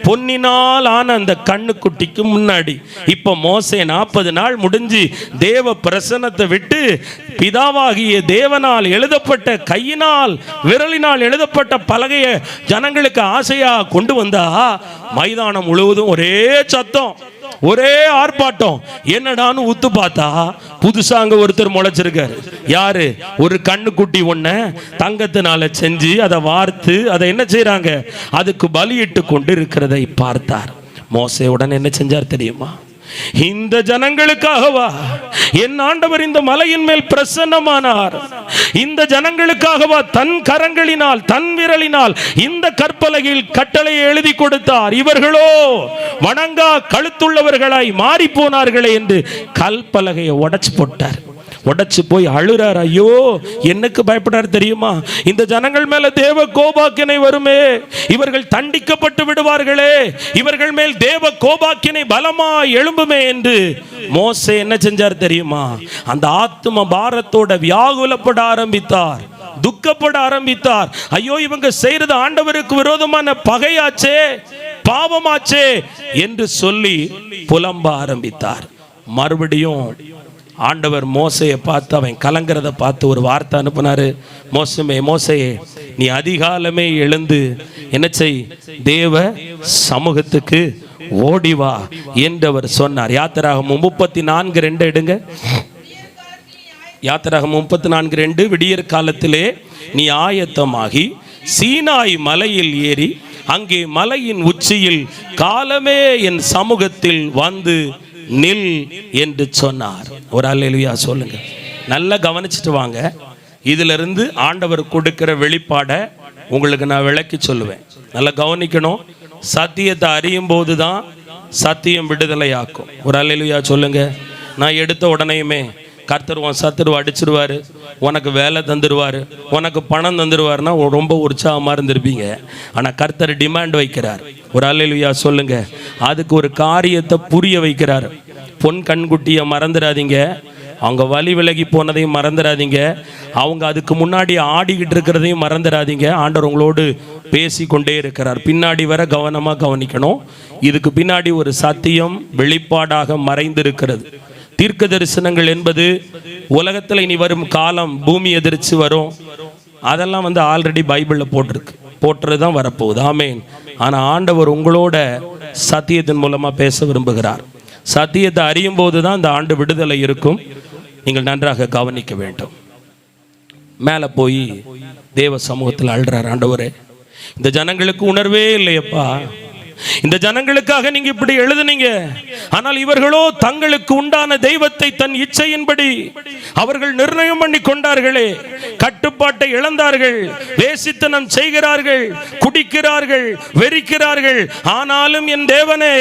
பொன்னினால் ஆன அந்த கண்ணுக்குட்டிக்கு முன்னாடி. இப்ப மோசே 40 நாள் முடிஞ்சு தேவ பிரசன்னத்தை விட்டு பிதாவாகிய தேவனால் எழுதப்பட்ட கையினால் விரலினால் எழுதப்பட்ட பலகையை ஜனங்களுக்கு ஆசையா கொண்டு வந்தா மைதானம் முழுவதும் ஒரே சத்தம், ஒரே ஆர்ப்பாட்டம். என்னடான்னு உத்து பார்த்தா புதுசா அங்க ஒருத்தர் முளைச்சிருக்காரு. யாரு? ஒரு கண்ணுக்குட்டி ஒன்ன தங்கத்தினால செஞ்சு அதை வார்த்து அதை என்ன செய்யறாங்க, அதுக்கு பலியிட்டு கொண்டு இருக்கிறதை பார்த்தார். மோசே உடனே என்ன செஞ்சார் தெரியுமா? இந்த ஜனங்களுக்காகவா என் ஆண்டவர் இந்த மலையின் மேல் பிரசன்னமானார்? இந்த ஜனங்களுக்காகவா தன் கரங்களினால் தன் விரலினால் இந்த கற்பலகையில் கட்டளையை எழுதி கொடுத்தார்? இவர்களோ வணங்கா கழுத்துள்ளவர்களாய் மாறி போனார்களே என்று கல்பலகையை உடைச்சு போட்டார். உடைச்சு போய் அழுறார். ஐயோ, என்னக்கு பயப்படார் தெரியுமா? இந்த ஜனங்கள் மேல தேவ கோபாக்கினை வருமே, இவர்கள் தண்டிக்கப்பட்டு விடுவார்களே, இவர்கள் மேல் தேவ கோபாக்கினை பலமா எழும்புமே என்று மோசே என்ன செஞ்சார் தெரியுமா? அந்த ஆத்தும பாரத்தோட வியாகுலப்பட ஆரம்பித்தார், துக்கப்பட ஆரம்பித்தார். ஐயோ, இவங்க செய்யறது ஆண்டவருக்கு விரோதமான பகையாச்சே, பாவமாச்சே என்று சொல்லி புலம்ப ஆரம்பித்தார். மறுபடியும் ஆண்டவர் மோசையை பார்த்து அவன் கலங்கிறத பார்த்து ஒரு வார்த்தை அனுப்புனாரு. மோசையே நீ அதிகாலமே எழுந்து என்ன செய், தேவ சமூகத்துக்கு ஓடிவா என்றவர் சொன்னார். யாத்திராகமம் 34:2 எடுங்க. யாத்திராகமம் 34:2 விடியற் காலத்திலே நீ ஆயத்தமாகி சீனாய் மலையில் ஏறி அங்கே மலையின் உச்சியில் காலமே என் சமூகத்தில் வந்து நில் என்று சொன்னார். ஒரு அல்லேலூயா சொல்லுங்க. நல்லா கவனிச்சுட்டு வாங்க. இதிலிருந்து ஆண்டவர் கொடுக்கிற வெளிப்பாடை உங்களுக்கு நான் விளக்கி சொல்லுவேன். நல்லா கவனிக்கணும். சத்தியத்தை அறியும் போது தான் சத்தியம் விடுதலையாக்கும். ஒரு அல்லேலூயா சொல்லுங்க. நான் எடுத்த உடனேயுமே கர்த்தர் உன் சத்துருவை அடிச்சிருவார், உனக்கு வேலை தந்துடுவார், உனக்கு பணம் தந்துடுவார்னா ரொம்ப உற்சாகமாக இருந்திருப்பீங்க. ஆனால் கர்த்தர் டிமாண்ட் வைக்கிறார். ஒரு அல்லேலூயா சொல்லுங்க. அதுக்கு ஒரு காரியத்தை புரிய வைக்கிறார். பொன் கண்குட்டியை மறந்துடாதீங்க, அவங்க வழி விலகி போனதையும் மறந்துடாதீங்க, அவங்க அதுக்கு முன்னாடி ஆடிக்கிட்டு இருக்கிறதையும் மறந்துடாதீங்க. ஆண்டவர் உங்களோடு பேசி கொண்டே இருக்கிறார். பின்னாடி வர கவனமாக கவனிக்கணும். இதுக்கு பின்னாடி ஒரு சத்தியம் வெளிப்பாடாக மறைந்திருக்கிறது. தீர்க்க தரிசனங்கள் என்பது உலகத்தில் இனி வரும் காலம், பூமி எதிர்த்து வரும், அதெல்லாம் ஆல்ரெடி பைபிளில் போட்டுறது தான் வரப்போகுது. ஆமேன். ஆனால் ஆண்டவர் உங்களோட சத்தியத்தின் மூலமாக பேச விரும்புகிறார். சத்தியத்தை அறியும் போது தான் இந்த ஆண்டு விடுதலை இருக்கும். நீங்கள் நன்றாக கவனிக்க வேண்டும். மேலே போய் தேவ சமூகத்தில் அழுறார். ஆண்டவரே, இந்த ஜனங்களுக்கு உணர்வே இல்லையப்பா, இந்த ஜனங்களுக்காக நீங்க இப்படி எழுதுனீங்க, ஆனால் இவர்களோ தங்களுக்கு உண்டான தெய்வத்தை தன் இச்சையின்படி அவர்கள் நிர்ணயம் பண்ணி கொண்டார்களே, கட்டுப்பாட்டை இழந்தார்கள், வேசித்தனம் செய்கிறார்கள், குடிக்கிறார்கள், வெறிக்கிறார்கள். ஆனாலும் என் தேவனே,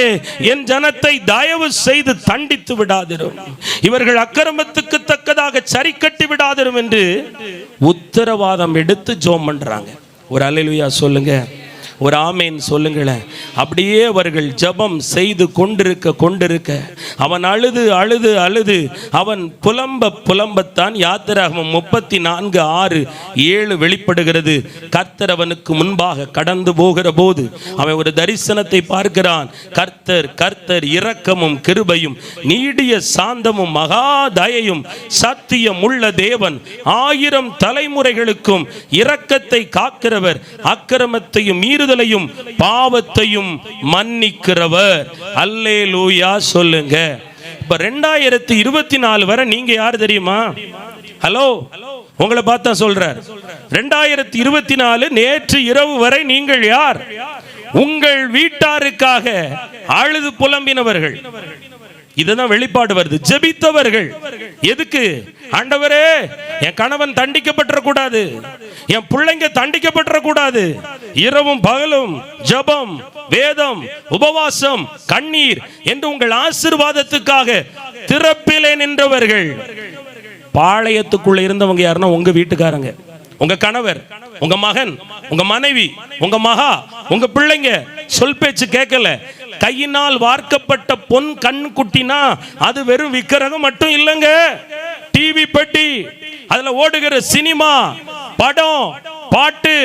என் ஜனத்தை தயவு செய்து தண்டித்து விடாதிரும், இவர்கள் அக்கிரமத்துக்கு தக்கதாக சரி கட்டி விடாதிரும் என்று உத்தரவாதம் எடுத்து ஜெபம் பண்றாங்க. ஒரு அல்லேலூயா சொல்லுங்க, ஒரு ஆமேன் சொல்லுங்களேன். அப்படியே அவர்கள் ஜெபம் செய்து கொண்டிருக்க அவன் அழுது அழுது அழுது அவன் புலம்பத்தான். யாத்திராகமம் 34:6-7 வெளிப்படுகிறது. கர்த்தர் அவனுக்கு முன்பாக கடந்து போகிற போது அவன் ஒரு தரிசனத்தை பார்க்கிறான். கர்த்தர் இரக்கமும் கிருபையும் நீடிய சாந்தமும் மகா தயையும் சத்தியம் உள்ள தேவன், 1000 தலைமுறைகளுக்கும் இரக்கத்தை காக்கிறவர், அக்கிரமத்தையும் மீறுதலையும் பாவத்தையும் மன்னிக்கிறவர். அல்லேலூயா சொல்லுங்க. இப்ப 2024 வரை நீங்க யார் தெரியுமா? ஹலோ, உங்களை பார்த்தா சொல்றார். 2024 நேற்று இரவு வரை நீங்கள் யார்? உங்கள் வீட்டாருக்காக அழுது புலம்பினவர்கள். இதுதான் வெளிப்பாடு வருது. ஜெபித்தவர்கள். எதுக்கு? ஆண்டவரே, என் கணவன் தண்டிக்கப்பட்டக்கூடாது, என் பிள்ளைங்க தண்டிக்கப்பட்டக்கூடாது, இரவும் பகலும் ஜெபம், வேதம், உபவாசம், கண்ணீர் என்று உங்கள் ஆசீர்வாதத்துக்காக திறப்பிலே நின்றவர்கள். பாளையத்துக்குள்ள இருந்தவங்க யாருன்னா உங்க வீட்டுக்காரங்க, உங்க கணவர், உங்க மகன், உங்க மனைவி, உங்க மகா, உங்க பிள்ளைங்க சொல் பேச்சு கேட்கல. கையினால் வார்க்கப்பட்ட பொன் கண் குட்டினா அது வெறும் விக்கிரகம் மட்டும் இல்லைங்க. டிவி பெட்டி, அதுல ஓடுகிற சினிமா, படம், பாட்டு,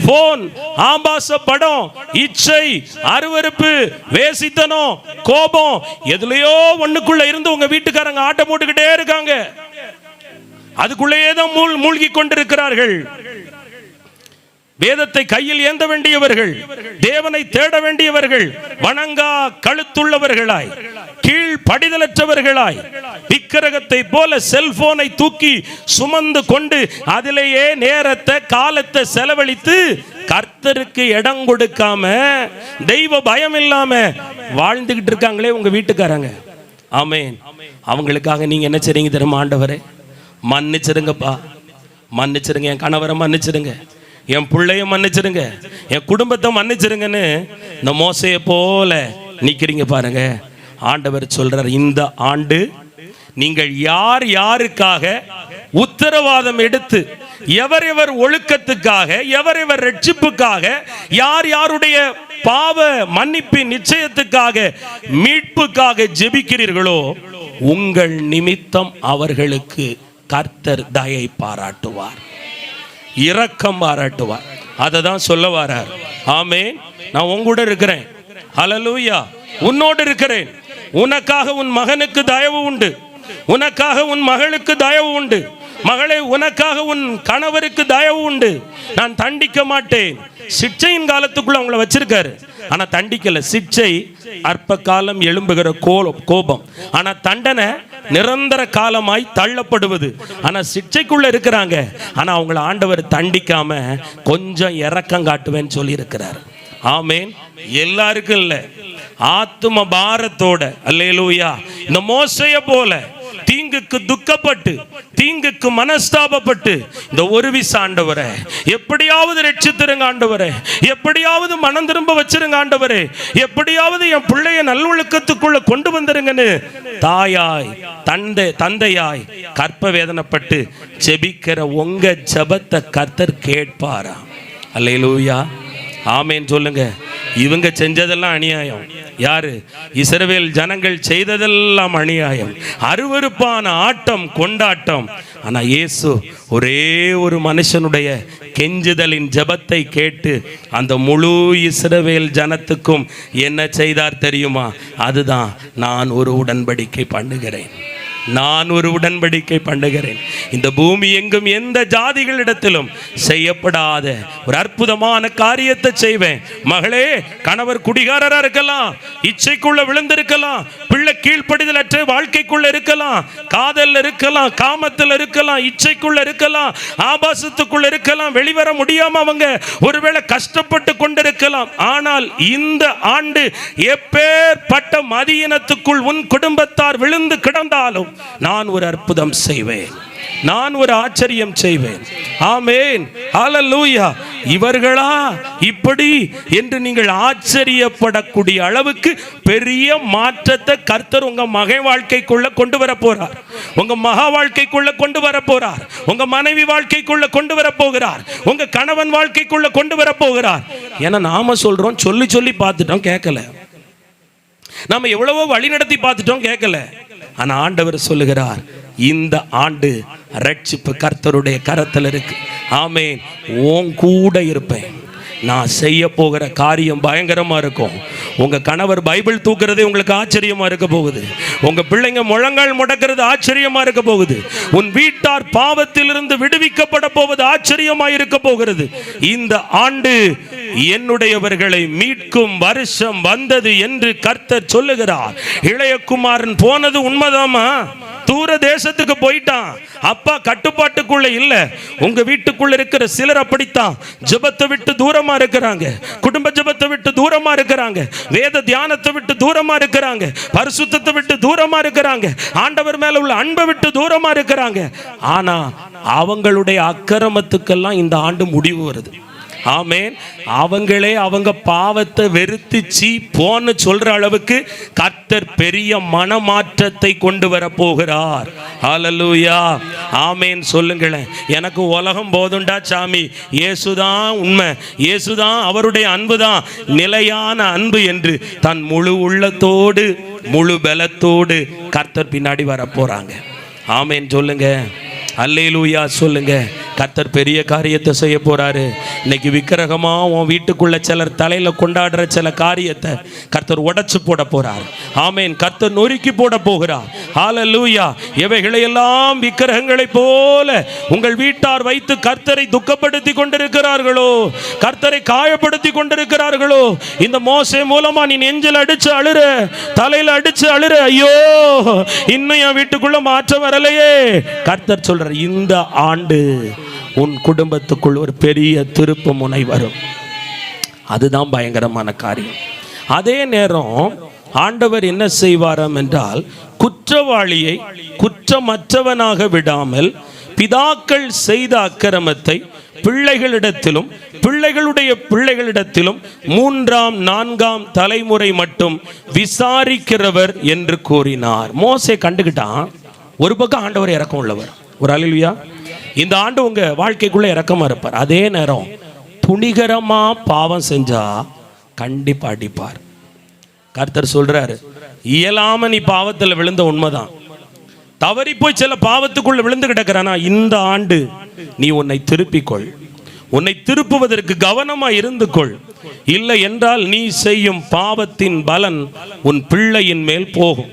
போன், ஆபாச படம், இச்சை, அருவருப்பு, வேசித்தனம், கோபம், எதுலயோ ஒண்ணுக்குள்ள இருந்து உங்க வீட்டுக்காரங்க ஆட்டம் போட்டுக்கிட்டே இருக்காங்க. அதுக்குள்ளேயே தான் மூழ்கி கொண்டிருக்கிறார்கள். வேதத்தை கையில் ஏந்த வேண்டியவர்கள், தேவனை தேட வேண்டியவர்கள், வணங்கா கழுத்துள்ளவர்களாய், கீழ் படிதலற்றவர்களாய், விக்கிரகத்தை போல செல்போனை தூக்கி சுமந்து கொண்டு அதிலேயே நேரத்தை காலத்தை செலவழித்து கர்த்தருக்கு இடம் கொடுக்காம தெய்வ பயம் இல்லாம வாழ்ந்துகிட்டு இருக்காங்களே உங்க வீட்டுக்காரங்க. ஆமென். அவங்களுக்காக நீங்க என்ன செய்றீங்க தெரியுமா? ஆண்டவரே, மன்னிச்சிருங்கப்பா, மன்னிச்சிருங்க, என் கணவரை மன்னிச்சிருங்க, என் பிள்ளைய மன்னிச்சிருங்க, என் குடும்பத்தை மன்னிச்சிருங்கன்னு இந்த மோசையை போல நிக்கிறீங்க பாருங்க. ஆண்டவர் சொல்றார், இந்த ஆண்டு நீங்கள் யார் யாருக்காக உத்தரவாதம் எடுத்து, எவர் ஒழுக்கத்துக்காக, எவர் ரட்சிப்புக்காக, யார் யாருடைய பாவ மன்னிப்பின் நிச்சயத்துக்காக, மீட்புக்காக ஜெபிக்கிறீர்களோ, உங்கள் நிமித்தம் அவர்களுக்கு கர்த்தர் தயை பாராட்டுவார், இரக்கம் பாராட்டுவார். அதை தான் சொல்ல வரார். ஆமென். நான் உங்கூட இருக்கிறேன். ஹல்லேலூயா. உன்னோடு இருக்கிறேன். உனக்காக உன் மகனுக்கு தயவு உண்டு, உனக்காக உன் மகளுக்கு தயவு உண்டு. மகளே, உனக்காக உன் கணவருக்கு தயவு உண்டு. நான் தண்டிக்க மாட்டேன். சிட்சையின் காலத்துக்குள்ள அவங்கள வச்சிருக்காரு, ஆனா தண்டிக்கல. சிட்சை அற்ப காலம் எழும்புகிற கோபம், ஆனா தண்டனை நிரந்தர காலமாய் தள்ளப்படுவது. ஆனா சிட்சைக்குள்ள இருக்கிறாங்க, ஆனா அவங்கள ஆண்டவர் தண்டிக்காம கொஞ்சம் இரக்கம் காட்டுவேன்னு சொல்லி இருக்கிறார். ஆமேன். எல்லாருக்கும் இல்ல, ஆத்தும பாரத்தோட. அல்லேலூயா. இந்த மோசைய போல தீங்குக்கு துக்கப்பட்டு, தீங்குக்கு மனஸ்தாபப்பட்டு, இந்த ஒரு விச ஆண்டவரே எப்படியாவது ரட்சித்திருங்க ஆண்டவரே, எப்படியாவது மனம் திரும்ப வச்சிருங்க ஆண்டவரே, எப்படியாவது என் பிள்ளைய நல்லொழுக்கத்துக்குள்ள கொண்டு வந்துருங்கன்னு தாயாய் தந்தையாய் கற்ப வேதனைப்பட்டு ஜெபிக்கிற உங்க ஜெபத்தை கர்த்தர் கேட்பாரா? அல்லேலூயா. ஆமேன் சொல்லுங்க. இவங்க செஞ்சதெல்லாம் அநியாயம். யாரு? இஸ்ரவேல் ஜனங்கள் செய்ததெல்லாம் அநியாயம், அருவருப்பான ஆட்டம் கொண்டாட்டம். ஆனா இயேசு ஒரே ஒரு மனுஷனுடைய கெஞ்சுதலின் ஜெபத்தை கேட்டு அந்த முழு இஸ்ரவேல் ஜனத்துக்கும் என்ன செய்தார் தெரியுமா? அதுதான், நான் ஒரு உடன்படிக்கை பண்ணுகிறேன், நான் ஒரு உடன்படிக்கை பண்ணுகிறேன். இந்த பூமி எங்கும் எந்த ஜாதிகளிடத்திலும் செய்யப்படாத ஒரு அற்புதமான காரியத்தை செய்வேன். மகளே, கணவர் குடிகாரரா இருக்கலாம், இச்சைக்குள்ள விழுந்திருக்கலாம், பிள்ளை கீழ்ப்படிதலற்ற வாழ்க்கைக்குள்ள இருக்கலாம், காதல் இருக்கலாம், காமத்தில் இருக்கலாம், இச்சைக்குள்ள இருக்கலாம், ஆபாசத்துக்குள்ள இருக்கலாம், வெளிவர முடியாம அவங்க ஒருவேளை கஷ்டப்பட்டு கொண்டிருக்கலாம். ஆனால் இந்த ஆண்டு எப்பேற்பட்ட மதியினத்துக்குள் உன் குடும்பத்தார் விழுந்து கிடந்தாலும் நான் ஒரு அற்புதம் செய்வேன், நான் ஒரு ஆச்சரியம் செய்வேன். ஆமென். ஹல்லேலூயா. இவர்களா இப்படி என்று நீங்கள் ஆச்சரியப்படக்கூடிய அளவுக்கு பெரிய மாற்றத்தை கர்த்தர் உங்க மகை வாழ்க்கைக்குள்ள கொண்டு வர போறார், உங்க மகா வாழ்க்கைக்குள்ள கொண்டு வர போறார், உங்க மனைவி வாழ்க்கைக்குள்ள கொண்டு வர போகிறார், உங்க கணவன் வாழ்க்கைக்குள்ள கொண்டு வர போகிறார். ஏன்னா நாம சொல்றோம், சொல்லி சொல்லி பார்த்துட்டோம், கேட்கல. நாம எவ்வளவோ வழி நடத்தி பார்த்துட்டோம், கேட்கல. ஆனா ஆண்டவர் சொல்லுகிறார், இந்த ஆண்டு ரட்சிப்பு கர்த்தருடைய கரத்தில் இருக்கு. ஆமென். உன் கூட இருப்பேன். நான் செய்ய போகிற காரியம் பயங்கரமா இருக்கும். உங்க கணவர் பைபிள் தூக்குறதே உங்களுக்கு ஆச்சரியமா இருக்க போகுது. உங்க பிள்ளைங்க முழங்கால் முடக்கிறது ஆச்சரியமா இருக்க போகுது. உன் வீட்டார் பாவத்திலிருந்து விடுவிக்கப்பட போவது ஆச்சரியமா இருக்க போகிறது. இந்த ஆண்டு என்னுடையவர்களை மீட்கும் வருஷம் வந்தது என்று கர்த்தர் சொல்லுகிறார். இளையகுமாரன் போனது உண்மைதாமா? தூர தேசத்துக்கு போயிட்டான். அப்பா கட்டுப்பாட்டுக்குள்ள இல்ல. உங்க வீட்டுக்குள்ள இருக்கிற சிலர் அப்படித்தான். ஜெபத்தை விட்டு தூரமா இருக்கிறாங்க, குடும்ப ஜெபத்தை விட்டு தூரமா இருக்கிறாங்க, வேத தியானத்தை விட்டு தூரமா இருக்கிறாங்க, பரிசுத்தத்தை விட்டு தூரமா இருக்கிறாங்க, ஆண்டவர் மேல உள்ள அன்பை விட்டு தூரமா இருக்கிறாங்க. ஆனா அவங்களுடைய அக்கிரமத்துக்கெல்லாம் இந்த ஆண்டு முடிவு வருது. ஆமென். அவங்களே அவங்க பாவத்தை வெறுத்துச்சு போன்னு சொல்ற அளவுக்கு கர்த்தர் பெரிய மனமாற்றத்தை கொண்டு வர போகிறார். ஹல்லேலூயா. ஆமென் சொல்லுங்களேன். எனக்கு உலகம் போதுண்டா சாமி, இயேசுதான் உண்மை, இயேசுதான் அவருடைய அன்புதான் நிலையான அன்பு என்று தன் முழு உள்ளத்தோடு முழு பலத்தோடு கர்த்தர் பின்னாடி வர போறாங்க. ஆமென் சொல்லுங்க. அல்லேலூயா சொல்லுங்க. கர்த்தர் பெரிய காரியத்தை செய்ய போறாரு. இன்னைக்கு விக்கிரகமா உன் வீட்டுக்குள்ள சிலர் தலையில கொண்டாடுற சில காரியத்தை கர்த்தர் உடைச்சு போட போறார். ஆமென். கர்த்தர் நொறுக்கி போட போகிறார். ஹல்லேலூயா. எவைகளையெல்லாம் விக்கிரகங்களை போல உங்கள் வீட்டார் வைத்து கர்த்தரை துக்கப்படுத்தி கொண்டிருக்கிறார்களோ, கர்த்தரை காயப்படுத்தி கொண்டிருக்கிறார்களோ, இந்த மோசே மூலமா நீ நெஞ்சில் அடிச்சு அழுற, தலையில அடிச்சு அழுற, ஐயோ இன்னும் என் வீட்டுக்குள்ள மாற்றம் வரலையே. கர்த்தர் சொல்றார், இந்த ஆண்டு உன் குடும்பத்துக்குள் ஒரு பெரிய திருப்பு முனை வரும். அதுதான் பயங்கரமான காரியம். அதே நேரம் ஆண்டவர் என்ன செய்வாராம் என்றால், குற்றவாளியை குற்றமற்றவனாக விடாமல் பிதாக்கள் செய்த அக்கிரமத்தை பிள்ளைகளிடத்திலும் பிள்ளைகளுடைய பிள்ளைகளிடத்திலும் 3ஆம் 4ஆம் தலைமுறை மட்டும் விசாரிக்கிறவர் என்று கூறினார். மோசே கண்டுகிட்டான், ஒரு பக்கம் ஆண்டவர் இரக்கம் உள்ளவர். ஒரு அல்லேலூயா. இந்த ஆண்டு உங்க வாழ்க்கைக்குள்ள இரக்கமா இருப்பார். அதே நேரம் துணிகரமா பாவம் செஞ்சா கண்டிப்பா அடிப்பார். கர்த்தர் சொல்றாரு, இயலாம நீ பாவத்தில் விழுந்த உண்மைதான், தவறி போய் சில பாவத்துக்குள்ள விழுந்து கிடக்கிறானா, இந்த ஆண்டு நீ உன்னை திருப்பிக்கொள், உன்னை திருப்புவதற்கு கவனமா இருந்து கொள். இல்லை என்றால் நீ செய்யும் பாவத்தின் பலன் உன் பிள்ளையின் மேல் போகும்.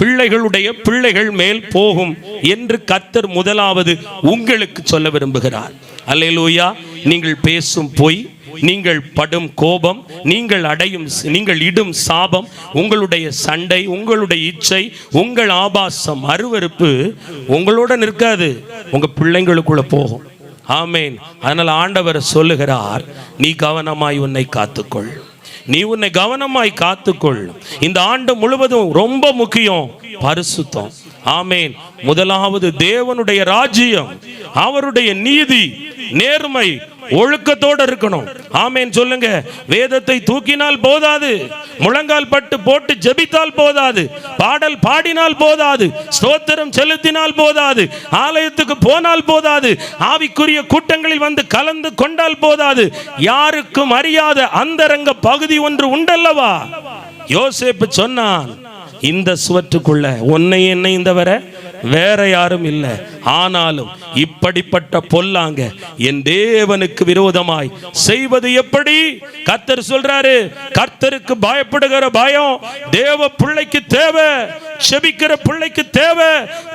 பிள்ளைகளுடைய பிள்ளைகள் மேல் போகும் என்று கர்த்தர் முதலாவது உங்களுக்கு சொல்ல விரும்புகிறார். அல்லேலூயா. நீங்கள் பேசும் பொய், நீங்கள் படும் கோபம், நீங்கள் இடும் சாபம், உங்களுடைய சண்டை, உங்களுடைய இச்சை, உங்கள் ஆபாசம், அருவருப்பு உங்களோட நிற்காது, உங்க பிள்ளைங்களுக்குள்ள போகும். ஆமேன். அதனால் ஆண்டவர் சொல்லுகிறார், நீ கவனமாய் உன்னை காத்துக்கொள், நீ உன்னை கவனமாய் காத்துக்கொள். இந்த ஆண்டு முழுவதும் ரொம்ப முக்கியம் பரிசுத்தம். ஆமேன். முதலாவது தேவனுடைய ராஜ்யம், அவருடைய நீதி, நேர்மை, ஒழுக்கத்தோடு இருக்கணும். ஆமேன் சொல்லுங்க. வேதத்தை தூக்கினால் போதாது, முழங்கால் பட்டு போட்டு ஜெபித்தால் போதாது, பாடல் பாடினால் போதாது, ஸ்தோத்திரம் செலுத்தினால் போதாது, ஆலயத்துக்கு போனால் போதாது, ஆவிக்குரிய கூட்டங்களில் வந்து கலந்து கொண்டால் போதாது. யாருக்கும் அறியாத அந்தரங்க பகுதி ஒன்று உண்டல்லவா? யோசேப்பு சொன்னான், இந்த சுவற்றுக்குள்ள உன்னை என்னை இந்த வர வேற யாரும் இல்லை. ஆனாலும் இப்படிப்பட்ட பொல்லாங்க என் தேவனுக்கு விரோதமாய் செய்வது எப்படி? கர்த்தர் சொல்றாரு, கர்த்தருக்கு பயப்படுகிற பயம் தேவ பிள்ளைக்கு தேவை, செபிக்கிற பிள்ளைக்கு தேவை,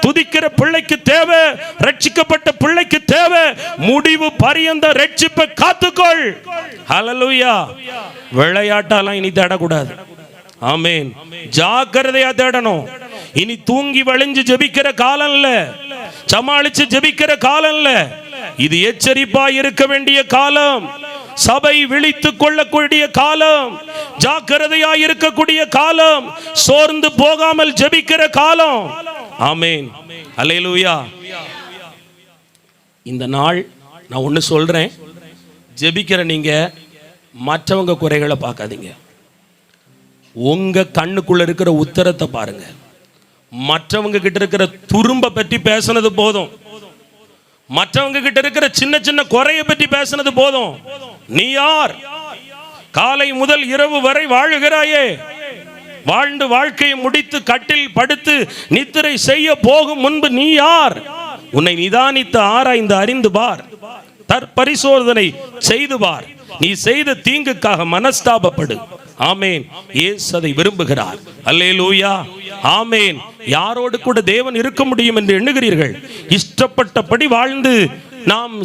துதிக்கிற பிள்ளைக்கு தேவை, ரட்சிக்கப்பட்ட பிள்ளைக்கு தேவை. முடிவு பரியந்த ரட்சிப்பை காத்துக்கொள். ஹல்லேலூயா. விளையாட்டாலாம் இனி தேடக்கூடாது. ஆமேன். ஜாக்கிரதையா தேடணும். இனி தூங்கி வழிஞ்சு ஜெபிக்கிற காலம் இல்ல, சமாளிச்சு ஜெபிக்கிற காலம் இல்ல. இது எச்சரிப்பா இருக்க வேண்டிய காலம், சபை விழித்துக் கொள்ளக்கூடிய காலம், ஜாக்கிரதையா இருக்கக்கூடிய காலம், சோர்ந்து போகாமல் ஜெபிக்கிற காலம். ஆமேன். அல்லேலூயா. இந்த நாள் நான் ஒன்னு சொல்றேன், ஜெபிக்கிற நீங்க மற்றவங்க குறைகளை பார்க்காதீங்க, உங்க கண்ணுக்குள்ள இருக்கிற உத்தரத்தை பாருங்க. மற்றவங்க கிட்ட இருக்கிற துரும்ப பற்றி பேசினது போதும், மற்றவங்க கிட்ட இருக்கிற சின்ன சின்ன குறைய பற்றி பேசினது போதும். நீ யார்? காலை முதல் இரவு வரை வாழுகிறாயே, வாழ்ந்து வாழ்க்கையை முடித்து கட்டில் படுத்து நித்திரை செய்ய போகும் முன்பு நீ யார்? உன்னை நிதானித்து ஆராய்ந்து அறிந்து பார், பரிசோதனை செய்து பார். நீ செய்த தீங்குக்காக மனஸ்தாபப்படு. ஆமேன். இயேசு அதை விரும்புகிறார். அல்லேலூயா. ஆமேன். யாரோடு கூட தேவன் இருக்க முடியும் என்று எண்ணுகிறீர்கள்? இஷ்டப்பட்டபடி வாழ்ந்து நாம்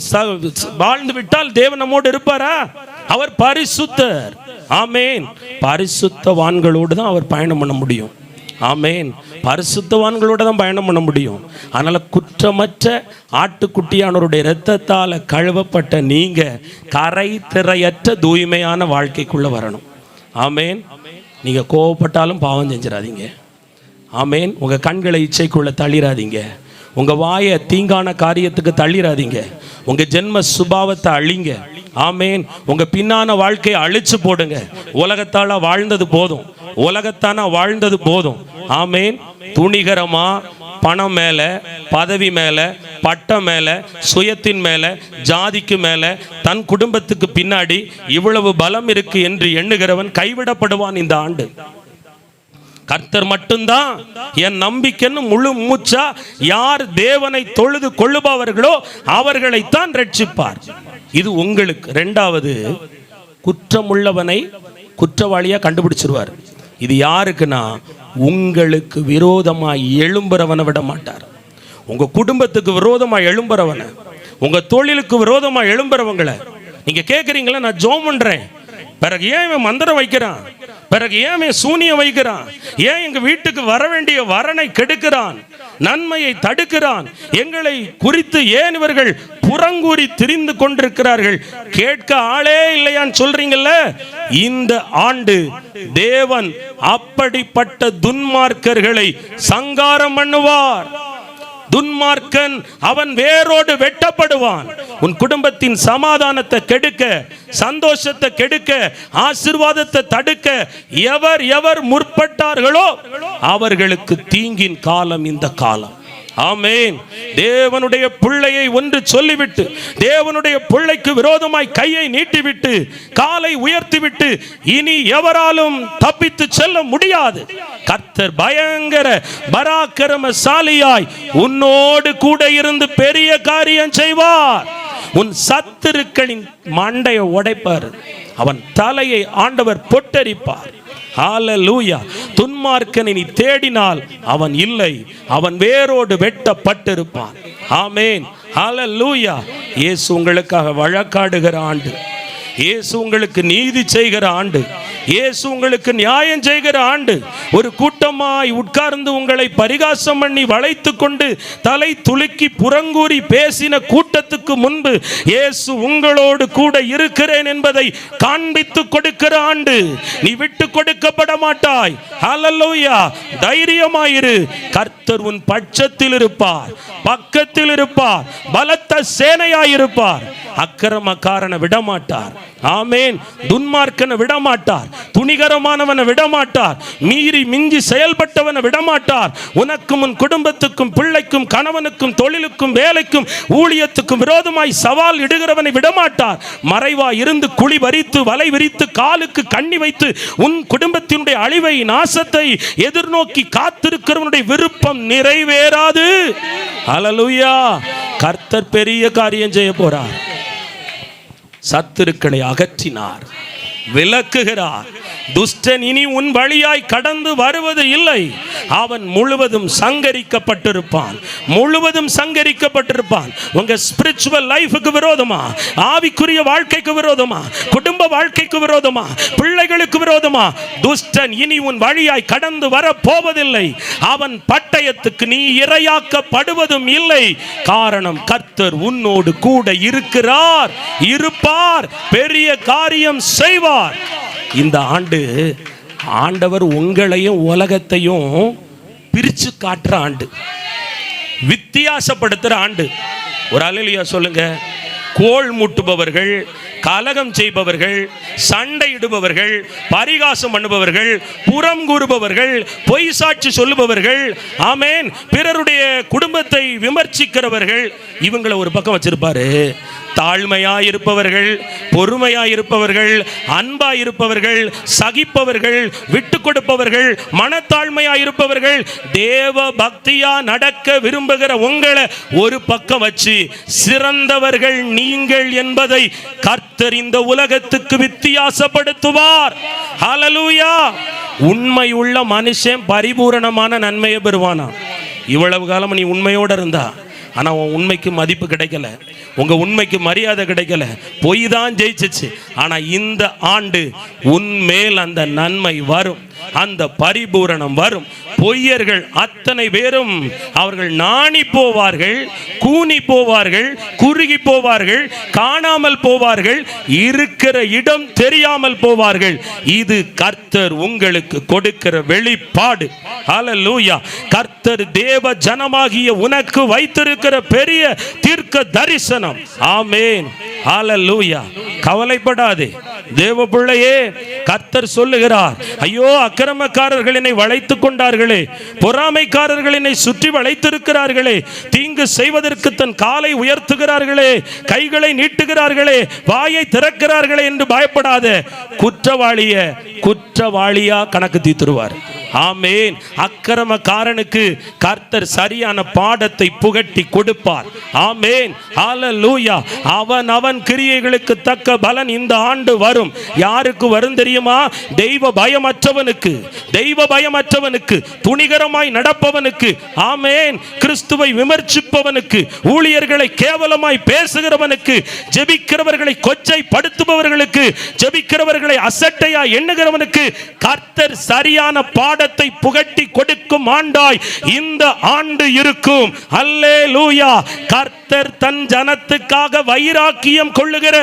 வாழ்ந்து விட்டால் தேவன் நம்மோடு இருப்பாரா? அவர் பரிசுத்தர். ஆமேன். பரிசுத்தவான்களோடு தான் அவர் பயணம் பண்ண முடியும். ஆமேன். பரிசுத்தவான்களோட தான் பயணம் பண்ண முடியும். அதனால குற்றமற்ற ஆட்டுக்குட்டியானவருடைய இரத்தத்தால் கழுவப்பட்ட நீங்க கரை திரையற்ற தூய்மையான வாழ்க்கைக்குள்ள வரணும். ஆமேன். நீங்க கோவப்பட்டாலும் பாவம் செஞ்சிடாதீங்க. ஆமேன். உங்க கண்களை இச்சைக்குள்ள தள்ளிடாதீங்க, உங்க வாயை தீங்கான காரியத்துக்கு தள்ளிடாதீங்க, உங்க ஜென்ம சுபாவத்தை அழிங்க. ஆமேன். உங்க பின்னான வாழ்க்கையை அழிச்சு போடுங்க. உலகத்தால வாழ்ந்தது போதும், உலகத்தான வாழ்ந்தது போதும். ஆமேன். துணிகரமா பணம் மேல, பதவி மேல, பட்டம் மேல, சுயத்தின் மேல, ஜாதிக்கு மேல, தன் குடும்பத்துக்கு பின்னாடி இவ்வளவு பலம் இருக்கு என்று எண்ணுகிறவன் கைவிடப்படுவான் இந்த ஆண்டு. கர்த்தர் மட்டும்தான் என் நம்பிக்கைன்னு முழு மூச்சா யார் தேவனை தொழுது கொள்ளுபவர்களோ அவர்களைத்தான் ரட்சிப்பார். இது உங்களுக்கு. இரண்டாவது, குற்றமுள்ளவனை குற்றவாளியா கண்டுபிடிச்சிருவார். இது யாருக்குன்னா, உங்களுக்கு விரோதமாய் எழும்புறவனை விட மாட்டார். உங்க குடும்பத்துக்கு விரோதமாய் எழும்புறவனை, உங்க தொழிலுக்கு விரோதமாய் எழும்புறவங்களை நீங்க கேட்குறீங்களா, நான் ஜோம் பண்றேன், பிறகு ஏன் இவன் மந்திரம் வைக்கிறான், பிறகு ஏன் இவன் சூனியம் வைக்கிறான், ஏன் எங்க வீட்டுக்கு வர வேண்டிய வரனை கெடுக்கிறான், நன்மையை தடுக்கிறான், எங்களை குறித்து ஏன் இவர்கள் புறங்கூறி திரிந்து கொண்டிருக்கிறார்கள், கேட்க ஆளே இல்லையான்னு சொல்றீங்கல்ல. இந்த ஆண்டு தேவன் அப்படிப்பட்ட துன்மார்க்கர்களை சங்காரம் பண்ணுவார். துன்மார்க்கன் அவன் வேரோடு வெட்டப்படுவான். உன் குடும்பத்தின் சமாதானத்தை கெடுக்க, சந்தோஷத்தை கெடுக்க, ஆசீர்வாதத்தை தடுக்க எவர் எவர் முற்பட்டார்களோ அவர்களுக்கு தீங்கின் காலம் இந்த காலம். ஆமேன். தேவனுடைய பிள்ளையை ஒன்று சொல்லிவிட்டு, தேவனுடைய பிள்ளைக்கு விரோதமாய் கையை நீட்டிவிட்டு, காலை உயர்த்திவிட்டு, இனி எவராலும் தப்பித்து செல்ல முடியாது. கர்த்தர் பயங்கர பராக்கிரமசாலியாய் உன்னோடு கூட இருந்து பெரிய காரியம் செய்வார். உன் சத்துருக்களின் மண்டையை உடைப்பார், அவன் தலையை ஆண்டவர் பொட்டரிப்பார். ஹல்லேலூயா. துன்மார்க்கனை நீ தேடினால் அவன் இல்லை, அவன் வேரோடு வெட்டப்பட்டிருப்பான். ஆமென், ஹல்லேலூயா. இயேசு உங்களுக்காக வழக்காடுகிற ஆண்டு, இயேசு உங்களுக்கு நீதி செய்கிற ஆண்டு, இயேசு உங்களுக்கு நியாயம் செய்கிற ஆண்டு. ஒரு கூட்டமாய் உட்கார்ந்து உங்களை பரிகாசம் பண்ணி வளைத்து கொண்டு தலை துலுக்கி புறங்கூறி பேசின கூட்டத்துக்கு முன்பு இயேசு உங்களோடு கூட இருக்கிறேன் என்பதை காண்பித்து கொடுக்கிற ஆண்டு. நீ விட்டு கொடுக்கப்பட மாட்டாய். ஹல்லேலூயா. தைரியமாயிரு. கர்த்தர் உன் பட்சத்தில் இருப்பார், பக்கத்தில் இருப்பார், பலத்த சேனையாயிருப்பார். அக்கிரமக்காரனை விடமாட்டார். ஆமென். துன்மார்க்கனை விடமாட்டார், துணிகரமானவனை விடமாட்டார், மீறி மிஞ்சி செயல்பட்டவனை விடமாட்டார். உனக்கும் உன் குடும்பத்துக்கும் பிள்ளைக்கும் கணவனுக்கும் தொழிலுக்கும் வேலைக்கும் ஊழியத்துக்கும் விரோதமாய் சவால் இடுகிறவனை விடமாட்டார். மறைவாய் இருந்து குழி வரித்து வலை விரித்து காலுக்கு கண்ணி வைத்து உன் குடும்பத்தினுடைய அழிவை நாசத்தை எதிர்நோக்கி காத்திருக்கிறவனுடைய விருப்பம் நிறைவேறாது. ஹல்லேலூயா. கர்த்தர் பெரிய காரியம் செய்ய போறார். சத்துருக்களை அகற்றினார், விலக்குகிறார். துஷ்டன் இனி உன் வழியாய் கடந்து வருவது இல்லை. அவன் முழுவதும் சங்கரிக்கப்பட்டிருப்பான், முழுவதும் சங்கரிக்கப்பட்டிருப்பான். உங்க ஸ்பிரிச்சுவல் லைஃபுக்கு விரோதமா, ஆவிக்குரிய வாழ்க்கைக்கு விரோதமா, குடும்ப வாழ்க்கைக்கு விரோதமா, பிள்ளைகளுக்கு விரோதமா துஷ்டன் இனி உன் வழியாய் கடந்து வர போவதில்லை. அவன் பட்டயத்துக்கு நீ இரையாக்கப்படுவதும் இல்லை. காரணம், கர்த்தர் உன்னோடு கூட இருக்கிறார், இருப்பார், பெரிய காரியம் செய்வார். இந்த ஆண்டு ஆண்டவர் உங்களையும் உலகத்தையும் பிரிச்சு காட்டுற ஆண்டு, வித்தியாசப்படுத்துற ஆண்டு. ஒரு அல்லேலூயா சொல்லுங்க. கோள் மூட்டுபவர்கள், கலகம் செய்பவர்கள், சண்டையிடுபவர்கள், பரிகாசம் பண்ணுபவர்கள், புறம் கூறுபவர்கள், பொய் சாட்சி சொல்லுபவர்கள், ஆமென், பிறருடைய குடும்பத்தை விமர்சிக்கிறவர்கள், இவங்களை ஒரு பக்கம் வச்சிருப்பாரு. தாழ்மையாயிருப்பவர்கள், பொறுமையாயிருப்பவர்கள், அன்பாயிருப்பவர்கள், சகிப்பவர்கள், விட்டு கொடுப்பவர்கள், மனத்தாழ்மையாயிருப்பவர்கள், தேவ பக்தியா நடக்க விரும்புகிற உங்களை ஒரு பக்கம் வச்சு சிறந்தவர்கள் நீங்கள் என்பதை கர்த்தர் இந்த உலகத்துக்கு வித்தியாசப்படுத்துவார். ஹல்லேலூயா. உண்மை உள்ள மனுஷன் பரிபூரணமான நன்மையை பெறுவானா? இவ்வளவு காலம் நீ உண்மையோடு இருந்தா, ஆனால் உன் உண்மைக்கு மதிப்பு கிடைக்கல, உங்க உண்மைக்கு மரியாதை கிடைக்கல, பொய் தான் ஜெயிச்சிச்சு. ஆனால் இந்த ஆண்டு உன்மேல் அந்த நன்மை வரும், அந்த பரிபூரணம் வரும். பொய்யர்கள் அத்தனை பேரும் அவர்கள் நாணி போவார்கள், கூனி போவார்கள், குறுகி போவார்கள், காணாமல் போவார்கள், இருக்கிற இடம் தெரியாமல் போவார்கள். இது கர்த்தர் உங்களுக்கு கொடுக்கிற வெளிப்பாடு. ஹல்லேலூயா. கர்த்தர் தேவ ஜனமாகிய உனக்கு வைத்திருக்கிற பெரிய தீர்க்க தரிசனம். ஆமென். ஹல்லேலூயா. கவலைப்படாதே தேவ பிள்ளையே. கர்த்தர் சொல்லுகிறார், ஐயோ அக்கிரமக்காரர்கள் என்னை வளைத்துக் கொண்டார்களே, பொறாமைக்காரர்கள் என்னை சுற்றி வளைத்திருக்கிறார்களே, தீங்கு செய்வதற்கு தன் காலை உயர்த்துகிறார்களே, கைகளை நீட்டுகிறார்களே, வாயை திறக்கிறார்களே என்று பயப்படாத. குற்றவாளியா கணக்கு தீர்த்துருவார். ஆமென். அக்கிரமக்காரனுக்கு கர்த்தர் சரியான பாடத்தை புகட்டி கொடுப்பார். ஆமென். ஹல்லேலூயா. அவன் கிரியைகளுக்கு தக்க பலன் இந்த ஆண்டு வரும். யாருக்கு வரும் தெரியுமா? தெய்வ பயமற்றவனுக்கு, தெய்வ பயமற்றவனுக்கு, துணிகரமாய் நடப்பவனுக்கு, ஆமென், கிறிஸ்துவை விமர்சிப்பவனுக்கு, ஊழியர்களை கேவலமாய் பேசுகிறவனுக்கு, ஜெபிக்கிறவர்களை கொச்சைப்படுத்துபவர்களுக்கு, ஜெபிக்கிறவர்களை அசட்டையா எண்ணுகிறவனுக்கு கர்த்தர் சரியான பாடத்தை புகட்டி கொடுக்கும் ஆண்டாய் இந்த ஆண்டு இருக்கும். அல்லேலூயா. கர்த்தர் தன் ஜனத்துக்காக வைராக்கியம் கொள்ளுகிற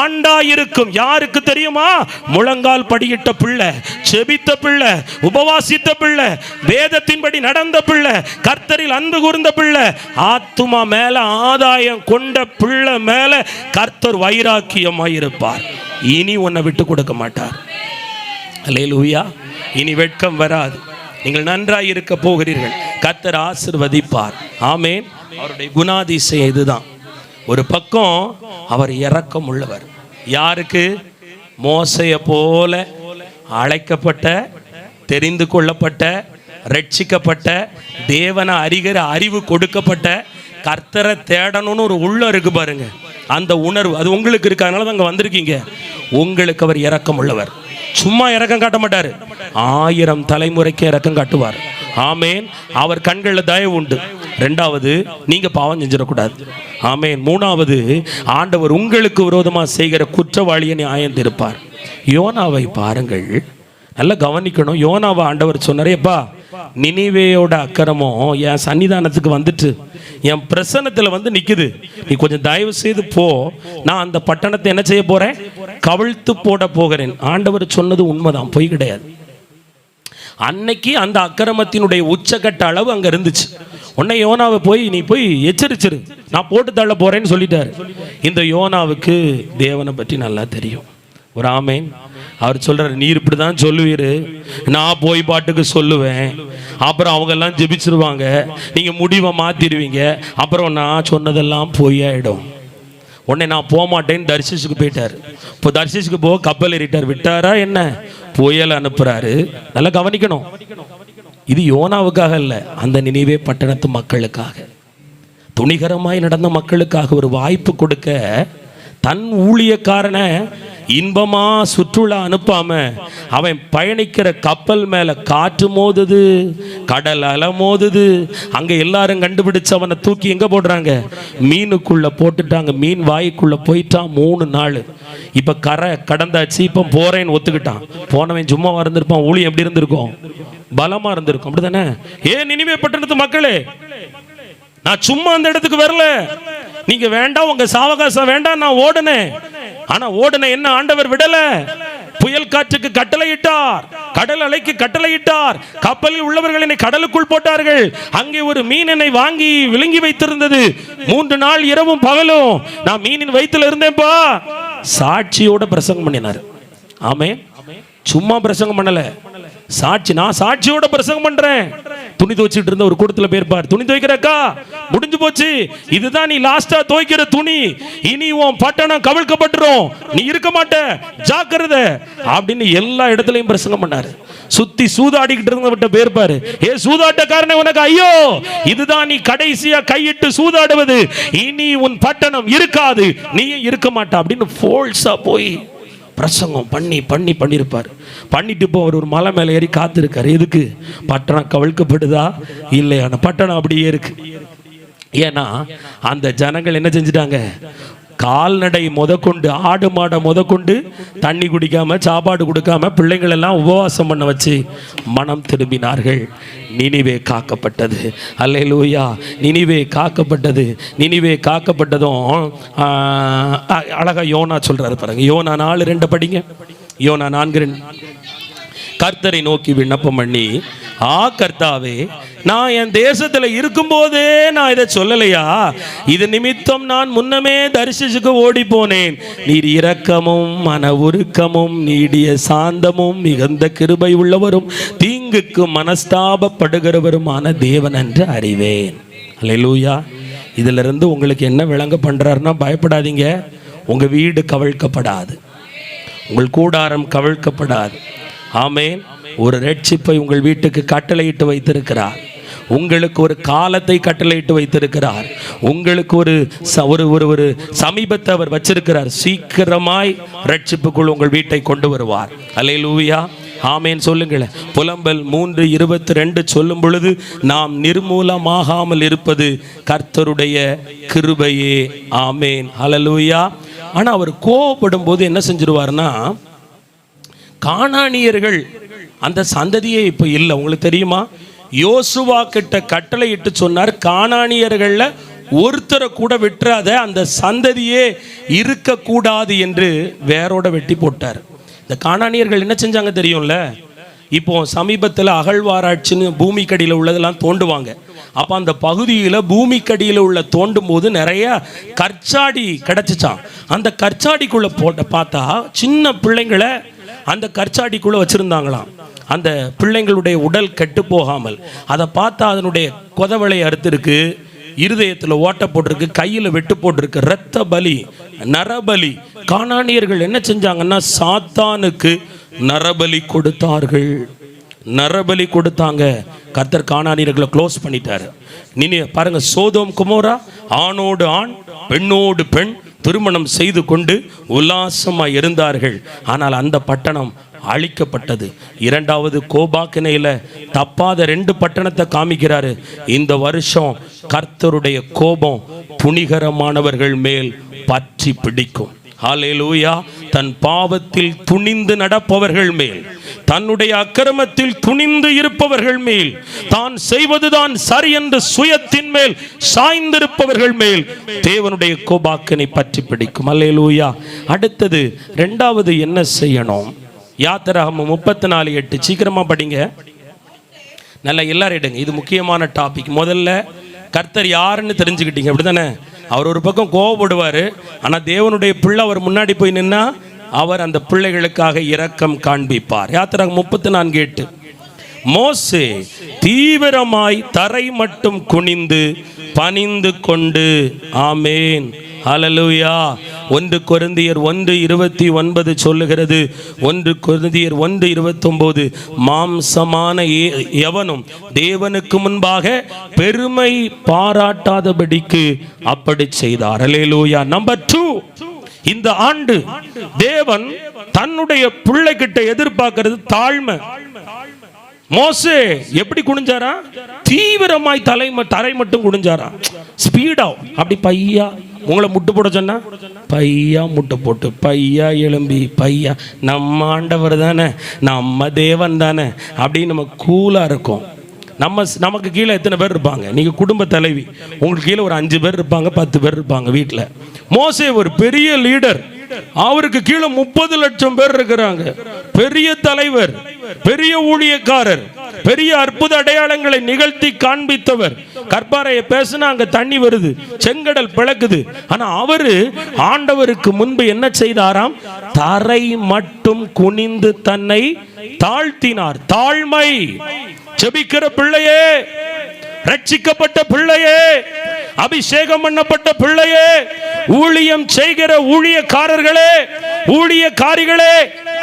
ஆண்டாய் இருக்கும். யாருக்கு தெரியுமா? முழங்கால் படியிட்ட பிள்ளை, செபித்த பிள்ளை, உபவாசித்த பிள்ளை, வேதத்தின்படி நடந்த பிள்ளை, கர்த்தரில் அன்பு கூர்ந்த பிள்ளை, ஆத்துமா மேல ஆதாயம் கொண்ட பிள்ளை மேல கர்த்தர் வைராக்கியமாயிருப்பார். இனி உன்னை விட்டு கொடுக்க மாட்டார். அல்லேலூயா. இனி வெட்கம் வராது. நீங்கள் நன்றாய் இருக்க போகிறீர்கள். கர்த்தர் ஆசீர்வதிப்பார். ஆமென். அவருடைய குணாதிசயம் இதுதான். ஒரு பக்கம் அவர் இரக்கம் உள்ளவர். யாருக்கு? மோசையை போல அழைக்கப்பட்ட, தெரிந்து கொள்ளப்பட்ட, ரட்சிக்கப்பட்ட, தேவனை அறிகிற அறிவு கொடுக்கப்பட்ட, கர்த்தரை தேடணும்னு ஒரு உள்ளம் இருக்கு பாருங்க. அந்த உணர்வு அது உங்களுக்கு இருக்கு. அதனால தான் அங்கே வந்திருக்கீங்க. உங்களுக்கு அவர் இரக்கம் உள்ளவர். சும்மா இரக்கம் காட்ட மாட்டாரு, 1000 தலைமுறைக்கு இரக்கம் காட்டுவார். ஆமேன். அவர் கண்களில் தயவு உண்டு. 2வது, நீங்க பாவம் செஞ்சிடக்கூடாது. ஆமேன். 3வது, ஆண்டவர் உங்களுக்கு விரோதமாக செய்கிற குற்றவாளியை நியாயம் தீர்ப்பார். யோனாவை பாருங்கள், நல்லா கவனிக்கணும். யோனாவை ஆண்டவர் சொன்னாரேப்பா, நினிவேயோட அக்கிரமம் என் சன்னிதானத்துக்கு வந்துட்டு என் பிரசன்னத்தில் வந்து நிக்குது, நீ கொஞ்சம் தயவு செய்து போ, நான் அந்த பட்டணத்தை என்ன செய்ய போறேன், கவிழ்த்து போட போகிறேன். ஆண்டவர் சொன்னது உண்மைதான், பொய் கிடையாது. அன்னைக்கு அந்த அக்கிரமத்தினுடைய உச்சக்கட்ட அளவு அங்க இருந்துச்சு. உன்னை யோனாவை போய் நீ போய் எச்சரிச்சிரு, நான் போட்டு தள்ள போறேன்னு சொல்லிட்டாரு. இந்த யோனாவுக்கு தேவனை பற்றி நல்லா தெரியும். ஒரு ஆமேன். அவர் சொல்றாரு, நீர் இப்படி தான் சொல்லுவீரு, நான் போய் பாட்டுக்கு சொல்லுவேன், அப்புறம் அவங்க எல்லாம் ஜெபிச்சிருவாங்க, நீங்க முடிவை மாத்திடுவீங்க, அப்புறம் நான் சொன்னதெல்லாம் பொய்யாயிடும். உடனே நான் போக மாட்டேன்னு தர்ஷிஸுக்கு போயிட்டார். இப்போ தர்ஷிஸுக்கு போக கப்பல் ஏறிட்டார். விட்டாரா என்ன, புயல் அனுப்புறாரு. நல்லா கவனிக்கணும், இது யோனாவுக்காக இல்லை, அந்த நினிவே பட்டணத்து மக்களுக்காக, துணிகரமாய் நடந்த மக்களுக்காக ஒரு வாய்ப்பு கொடுக்க தன் ஊழியக்காரனை இன்பமா சுற்றுலா அனுப்பாம அவன் பயணிக்கிற கப்பல் மேல காற்று மோதுது, கடல் அலை மோதுது. அங்க எல்லாரும் கண்டுபிடிச்சு அவனை தூக்கி எங்க போடுறாங்க, மீனுக்குள்ள போட்டுட்டாங்க. மீன் வாய்க்குள்ள போயிட்டான் 3 நாள். இப்ப கரை கடந்தாச்சு, இப்ப போறேன்னு ஒத்துக்கிட்டான். போனவன் சும்மாவா இருந்திருப்பான், ஊழியம் எப்படி இருந்திருக்கும், பலமா இருந்திருக்கும். அப்படிதானே? ஏன் நினிவே பட்டணத்து மக்களே, நான் சும்மா அந்த இடத்துக்கு வரல, நீங்க வேண்டாம், உங்க சாவகாசம் வேண்டாம், நான் ஓடுனேன். ஆனா ஓடுன என்ன ஆண்டவர் விடல, புயல் காற்றுக்கு கட்டளையிட்டார், கடல் அலைக்கு கட்டளையிட்டார், கப்பலில் உள்ளவர்கள் என்னை கடலுக்குள் போட்டார்கள். அங்கே ஒரு மீன் என்னை வாங்கி விழுங்கி வைத்திருந்தது. 3 நாள் இரவும் பகலும் நான் மீனின் வயிற்றுல இருந்தேன்ப்பா. சாட்சியோட பிரசங்கம் பண்ணினார். ஆமென். சும்மா பிரசங்கம் பண்ணல, சாட்சி. நான் சாட்சியோட பிரசங்கம் பண்றேன். துணி துவைச்சிட்டு இருந்த ஒரு கூட்டத்தில் போயிருப்பார். துணி துவைக்கிறக்கா, முடிஞ்சு போச்சு, இதுதான் நீ லாஸ்டா துவைக்கிற துணி, இனி உன் பட்டணம் கவிழ்க்கப்பட்டுரும், நீ இருக்க மாட்ட, ஜாக்கிரதை அப்படின்னு எல்லா இடத்துலையும் பிரசங்கம் பண்ணாரு. சுத்தி சூதாடிக்கிட்டு இருந்தவட்ட போயிருப்பாரு. ஏ சூதாட்டக்காரனே, உனக்கு ஐயோ, இதுதான் நீ கடைசியா கையிட்டு சூதாடுவது, இனி உன் பட்டணம் இருக்காது, நீயும் இருக்க மாட்டா அப்படின்னு ஃபோல்ஸா போய் பிரசங்கம் பண்ணிருப்பார். பண்ணிட்டு இப்போ அவர் ஒரு மலை மேலே ஏறி காத்திருக்காரு. எதுக்கு? பட்டணம் கவிழ்க்கப்படுதா இல்லையா? பட்டணம் அப்படியே இருக்கு. ஏன்னா அந்த ஜனங்கள் என்ன செஞ்சிட்டாங்க, கால்நடை முதற்கொண்டு, ஆடு மாடை முதற்கொண்டு தண்ணி குடிக்காம, சாப்பாடு கொடுக்காம, பிள்ளைங்கள் எல்லாம் உபவாசம் பண்ண வச்சு மனம் திரும்பினார்கள். நினிவே காக்கப்பட்டது. அல்லேலூயா. நினிவே காக்கப்பட்டது. நினிவே காக்கப்பட்டதும் அழகா யோனா சொல்றாரு பாருங்க. யோனா 4:2 படிங்க. யோனா 4:2. கர்த்தரை நோக்கி விண்ணப்பம் பண்ணி, கர்த்தாவே, நான் என் தேசத்துல இருக்கும் போதே நான் இதை சொல்லலையா? இது நிமித்தம் நான் முன்னமே தரிசிச்சுக்கு ஓடி போனேன். நீர் இரக்கமும் மன உருக்கமும் நீடிய சாந்தமும் மிகுந்த கிருபை உள்ளவரும் தீங்குக்கு மனஸ்தாபப்படுகிறவருமான தேவன் என்று அறிவேன். அல்லேலூயா. இதுல இருந்து உங்களுக்கு என்ன விளங்க பண்றாருன்னா, பயப்படாதீங்க, உங்க வீடு கவிழ்க்கப்படாது, உங்கள் கூடாரம் கவிழ்க்கப்படாது. ஆமென். ஒரு ரட்சிப்பை உங்கள் வீட்டுக்கு கட்டளையிட்டு வைத்திருக்கிறார். உங்களுக்கு ஒரு காலத்தை கட்டளையிட்டு வைத்திருக்கிறார். உங்களுக்கு ஒரு ஒரு சமீபத்தை அவர் வச்சிருக்கிறார். சீக்கிரமாய் ரட்சிப்புக்குள் உங்கள் வீட்டை கொண்டு வருவார். அல்லேலூயா. ஆமேன் சொல்லுங்களேன். புலம்பல் 3:22 சொல்லும் பொழுது, நாம் நிர்மூலமாகாமல் இருப்பது கர்த்தருடைய கிருபையே. ஆமேன். அல்லேலூயா. ஆனா அவர் கோபப்படும் போது என்ன செஞ்சிருவார்னா, கானானியர்கள் அந்த சந்ததியே இப்ப இல்லை. உங்களுக்கு தெரியுமா? யோசுவா கிட்ட கட்டளை இட்டு சொன்னார், கானானியர்கள்ல ஒருத்தரை கூட விட்டுறாத, அந்த சந்ததியே இருக்கக்கூடாது என்று வேரோட வெட்டி போட்டார். இந்த கானானியர்கள் என்ன செஞ்சாங்க தெரியும்ல? இப்போ சமீபத்தில் அகழ்வாராய்ச்சின்னு பூமிக்கடியில் உள்ளதெல்லாம் தோண்டுவாங்க. அப்போ அந்த பகுதியில் பூமிக்கடியில் உள்ள தோண்டும் போது நிறைய கற்சாடி கிடச்சிச்சான். அந்த கற்சாடிக்குள்ளே பார்த்தா சின்ன பிள்ளைங்களை அந்த கற்சாடிக்குள்ளே வச்சுருந்தாங்களாம். அந்த பிள்ளைங்களுடைய உடல் கெட்டு போகாமல். அதை பார்த்தா அதனுடைய கொதவளை அறுத்திருக்கு, இருதயத்தில் ஓட்ட போட்டிருக்கு, கையில் வெட்டு போட்டிருக்கு, இரத்த பலி, நரபலி. கானானியர்கள் என்ன செஞ்சாங்கன்னா, சாத்தானுக்கு நரபலி கொடுத்தார்கள். நரபலி கொடுத்தாங்க. கர்த்தர் கானானியர்களை க்ளோஸ் பண்ணிட்டாரு. நீ பாருங்க, சோதோம் குமோரா ஆணோடு ஆண் பெண்ணோடு பெண் திருமணம் செய்து கொண்டு உல்லாசமாக இருந்தார்கள். ஆனால் அந்த பட்டணம் அழிக்கப்பட்டது. இரண்டாவது கோபாக்கினையில தப்பாத 2 பட்டணத்தை காமிக்கிறாரு. இந்த வருஷம் கர்த்தருடைய கோபம் துணிகரமானவர்கள் மேல் பற்றி பிடிக்கும். ஹல்லேலூயா. தன் பாவத்தில் துணிந்து நடப்பவர்கள் மேல், தன்னுடைய அக்கிரமத்தில் துணிந்து இருப்பவர்கள் மேல், தான் செய்வதுதான் சரி என்று சுயத்தின் மேல் சாய்ந்திருப்பவர்கள் மேல் தேவனுடைய கோபாக்கினை பற்றி பிடிக்கும். ஹல்லேலூயா. அடுத்தது இரண்டாவது என்ன செய்யணும்? யாத்திராகமம் 34:8 சீக்கிரமா படிங்க. நல்லா எல்லாரும் எடுங்க. இது முக்கியமான டாபிக். முதல்ல கர்த்தர் யாருன்னு தெரிஞ்சுக்கிட்டீங்க, அப்படிதானே? அவர் ஒரு பக்கம் கோவப்படுவார், ஆனால் தேவனுடைய பிள்ளை அவர் முன்னாடி போய் நின்னா அவர் அந்த பிள்ளைகளுக்காக இரக்கம் காண்பிப்பார். யாத்திராகமம் 34:8 மோசே தீவிரமாய் தரை மட்டும் குனிந்து பணிந்து கொண்டு. ஆமேன். ஹல்லேலூயா. 1 கொரிந்தியர் 1:29 சொல்லுகிறது. 1 கொரிந்தியர் 1:29 மாம்சமான எவனும் தேவனுக்கு முன்பாக பெருமை பாராட்டாதபடிக்கு அப்படி செய்தார். ஹல்லேலூயா. நம்பர் 2, இந்த ஆண்டு தேவன் தன்னுடைய பிள்ளைகிட்ட எதிர்பார்க்கிறது தாழ்மை. மோசே எப்படி குனிஞ்சாரா? தீவிரமாய் தரை மட்டும் குனிஞ்சாரா? ஸ்பீடா அப்படி பையா உங்களை முட்டு போட சொன்னா பையா முட்டை போட்டு பையா எழும்பி பையா நம்ம ஆண்டவர் தானே, நம்ம தேவன் தானே அப்படின்னு நம்ம கூலாக இருக்கும். நமக்கு கீழே எத்தனை பேர் இருப்பாங்க? நீங்கள் குடும்ப தலைவி, உங்களுக்கு கீழே ஒரு 5 பேர் இருப்பாங்க, 10 பேர் இருப்பாங்க வீட்டில். மோசே ஒரு பெரிய லீடர், அவருக்கு கீழே 30 லட்சம் பேர் இருக்கிறாங்க. பெரிய தலைவர், பெரிய ஊழியக்காரர், பெரிய அற்புத அடையாளங்களை நிகழ்த்தி காண்பித்தவர். கற்பாறையை பேசினா அங்க தண்ணி வருது, செங்கடல் பிளக்குது. ஆனா அவரு ஆண்டவருக்கு முன்பு என்ன செய்தாராம்? தரை மட்டும் குனிந்து தன்னை தாழ்த்தினார். தாழ்மை. ஜெபிக்கிற பிள்ளையே, ரட்சிக்கப்பட்ட பிள்ளையே, அபிஷேகம் பண்ணப்பட்ட பிள்ளையே, ஊழியம் செய்கிற ஊழியக்காரர்களே, ஊழியக்காரிகளே,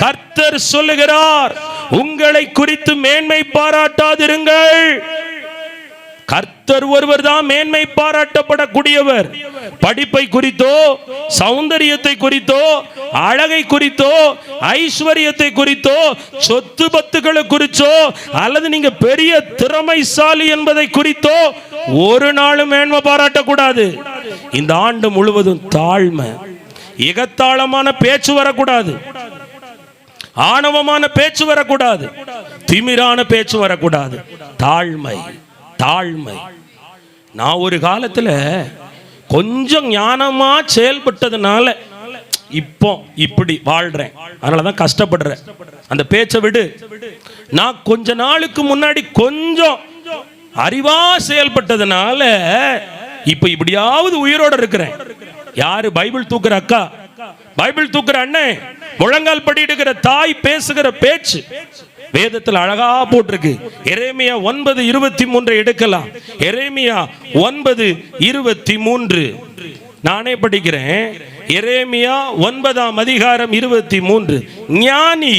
கர்த்தர் சொல்லுகிறார், உங்களை குறித்து மேன்மை பாராட்டாதிருங்கள். கர்த்தர் ஒருவர் தான் மேன்மை பாராட்டப்படக்கூடியவர். படிப்பை குறித்தோ, சௌந்தரியத்தை குறித்தோ, அழகை குறித்தோ, ஐஸ்வர்யத்தை குறித்தோ, சொத்து பத்துக்களை குறித்தோ, அல்லது நீங்க பெரிய திறமைசாலி என்பதை குறித்தோ ஒரு நாளும் மேன்மை பாராட்டக்கூடாது. இந்த ஆண்டு முழுவதும் தாழ்மை, இகத்தாளமான பேச்சு வரக்கூடாது, ஆணவமான பேச்சு வரக்கூடாது, திமிரான பேச்சு வரக்கூடாது. தாழ்மை, தாழ்மை. நான் ஒரு காலத்துல கொஞ்சம் ஞானமா செயல்பட்டதுனால இப்போ இப்படி வாழ்றேன், அதனாலதான் கஷ்டப்படுறேன். அந்த பேச்சை விடு. நான் கொஞ்ச நாளுக்கு முன்னாடி கொஞ்சம் அறிவா செயல்பட்டதுனால இப்ப இப்படியாவது உயிரோட இருக்கிறேன். யாரு? பைபிள் தூக்குற அக்கா, பைபிள் தூக்குற அண்ணன், முழங்கால் படியிடுகிற தாய் பேசுகிற பேச்சு வேதத்தில் அழகா போட்டிருக்கு. எரேமியா 9:23 எடுக்கலாம். எரேமியா 9:23 நானே படிக்கிறேன். எரேமியா 9:23 ஞானி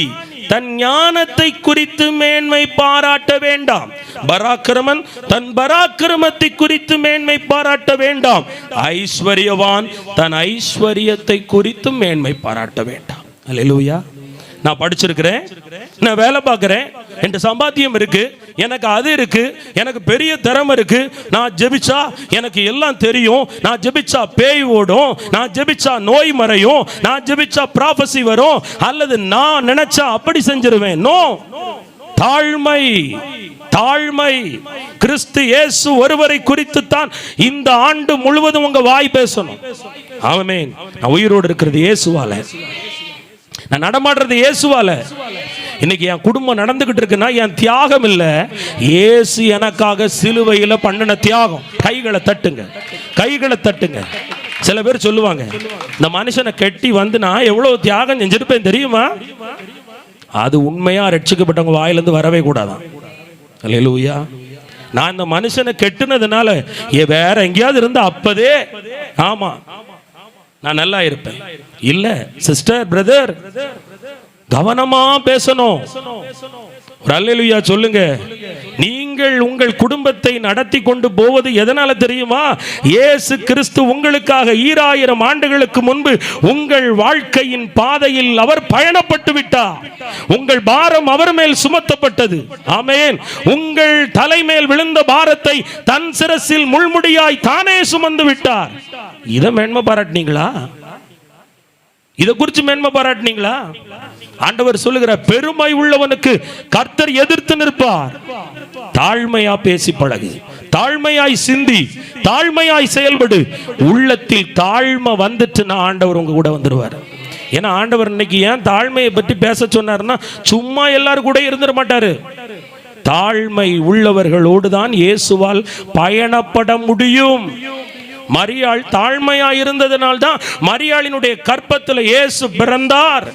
தன் ஞானத்தை குறித்து மேன்மை பாராட்ட வேண்டாம், பராக்கிரமன் தன் பராக்கிரமத்தை குறித்து மேன்மை பாராட்ட வேண்டாம், ஐஸ்வர்யவான் தன் ஐஸ்வர்யத்தை குறித்து மேன்மை பாராட்ட வேண்டாம். அல்லேலூயா. நான் படிச்சிருக்கிறேன், நான் வேலை பார்க்கிறேன், என் சம்பாத்தியம் இருக்கு, எனக்கு அது இருக்கு, எனக்கு பெரிய திறமை இருக்கு, நான் ஜெபிச்சா எனக்கு எல்லாம் தெரியும், நான் ஜெபிச்சா பேய் ஓடும், நான் ஜெபிச்சா நோய் மறையும், நான் ஜெபிச்சா ப்ராஃபஸி வரும், அல்லது நான் நினைச்சா அப்படி செஞ்சிருவேன். நோ. தாழ்மை, தாழ்மை. கிறிஸ்து இயேசு ஒருவரை குறித்து தான் இந்த ஆண்டு முழுவதும் உங்க வாய் பேசணும். ஆமென். நான் உயிரோடு இருக்கிறது இயேசுவால, நான் நடமாடுறது இயேசுவால. இன்னைக்கு என் குடும்பம் நடந்துகிட்டு இருக்குன்னா என் தியாகம் இல்ல, இயேசு எனக்காக சிலுவையில பண்ணின தியாகம். கைகளை தட்டுங்க, கைகளை தட்டுங்க. சில பேர் சொல்லுவாங்க, இந்த மனுஷனை கெட்டி வந்து நான் எவ்வளவு தியாகம் செஞ்சிருப்பேன் தெரியுமா? அது உண்மையா ரட்சிக்கப்பட்டவங்க வாயிலிருந்து வரவே கூடாதான். அல்லேலூயா. நான் இந்த மனுஷனை கெட்டுனதுனால வேற எங்கேயாவது இருந்து அப்பதே ஆமா நான் நல்லா இருப்பேன். இல்ல சிஸ்டர், பிரதர், கவனமா பேசணும். ஒரு அல்லேலூயா சொல்லுங்க. நீங்க நீங்கள் உங்கள் குடும்பத்தை நடத்தி கொண்டு போவது எதனால தெரியுமா? இயேசு கிறிஸ்து உங்களுக்காக 2000 ஆண்டுகளுக்கு முன்பு உங்கள் வாழ்க்கையின் பாதையில் அவர் பயணப்பட்டு விட்டார். உங்கள் பாரம் அவர் மேல் சுமத்தப்பட்டது. ஆமென். உங்கள் தலைமேல் விழுந்த பாரத்தை தன் சிரசில் முள்முடியாய் தானே சுமந்து விட்டார். இதை மேன்மை பாராட்டினீங்களா? இதை குறித்து மேன்மை பாராட்டினீங்களா? ஆண்டவர் சொல்லுகிறார், பெருமை உள்ளவனுக்கு கர்த்தர் எதிர்த்து நிற்பார். தாழ்மையா பேசி பழகு, தாழ்மையாய் சிந்தி, தாழ்மையாய் செயல்படு. உள்ளத்தில் தாழ்மை வந்துட்டுனா ஆண்டவர் உங்க கூட வந்துருவார். ஏன்னா ஆண்டவர் இன்னைக்கு ஏன் தாழ்மையை பற்றி பேச சொன்னார்னா, சும்மா எல்லாரும் கூட இருந்துட மாட்டாரு. தாழ்மை உள்ளவர்களோடு தான் இயேசுவால் பயணப்பட முடியும். மரியாள் தாழ்மையாய் இருந்ததனால் தான் மரியாளினுடைய கற்பத்தில் இயேசு பிறந்தார்.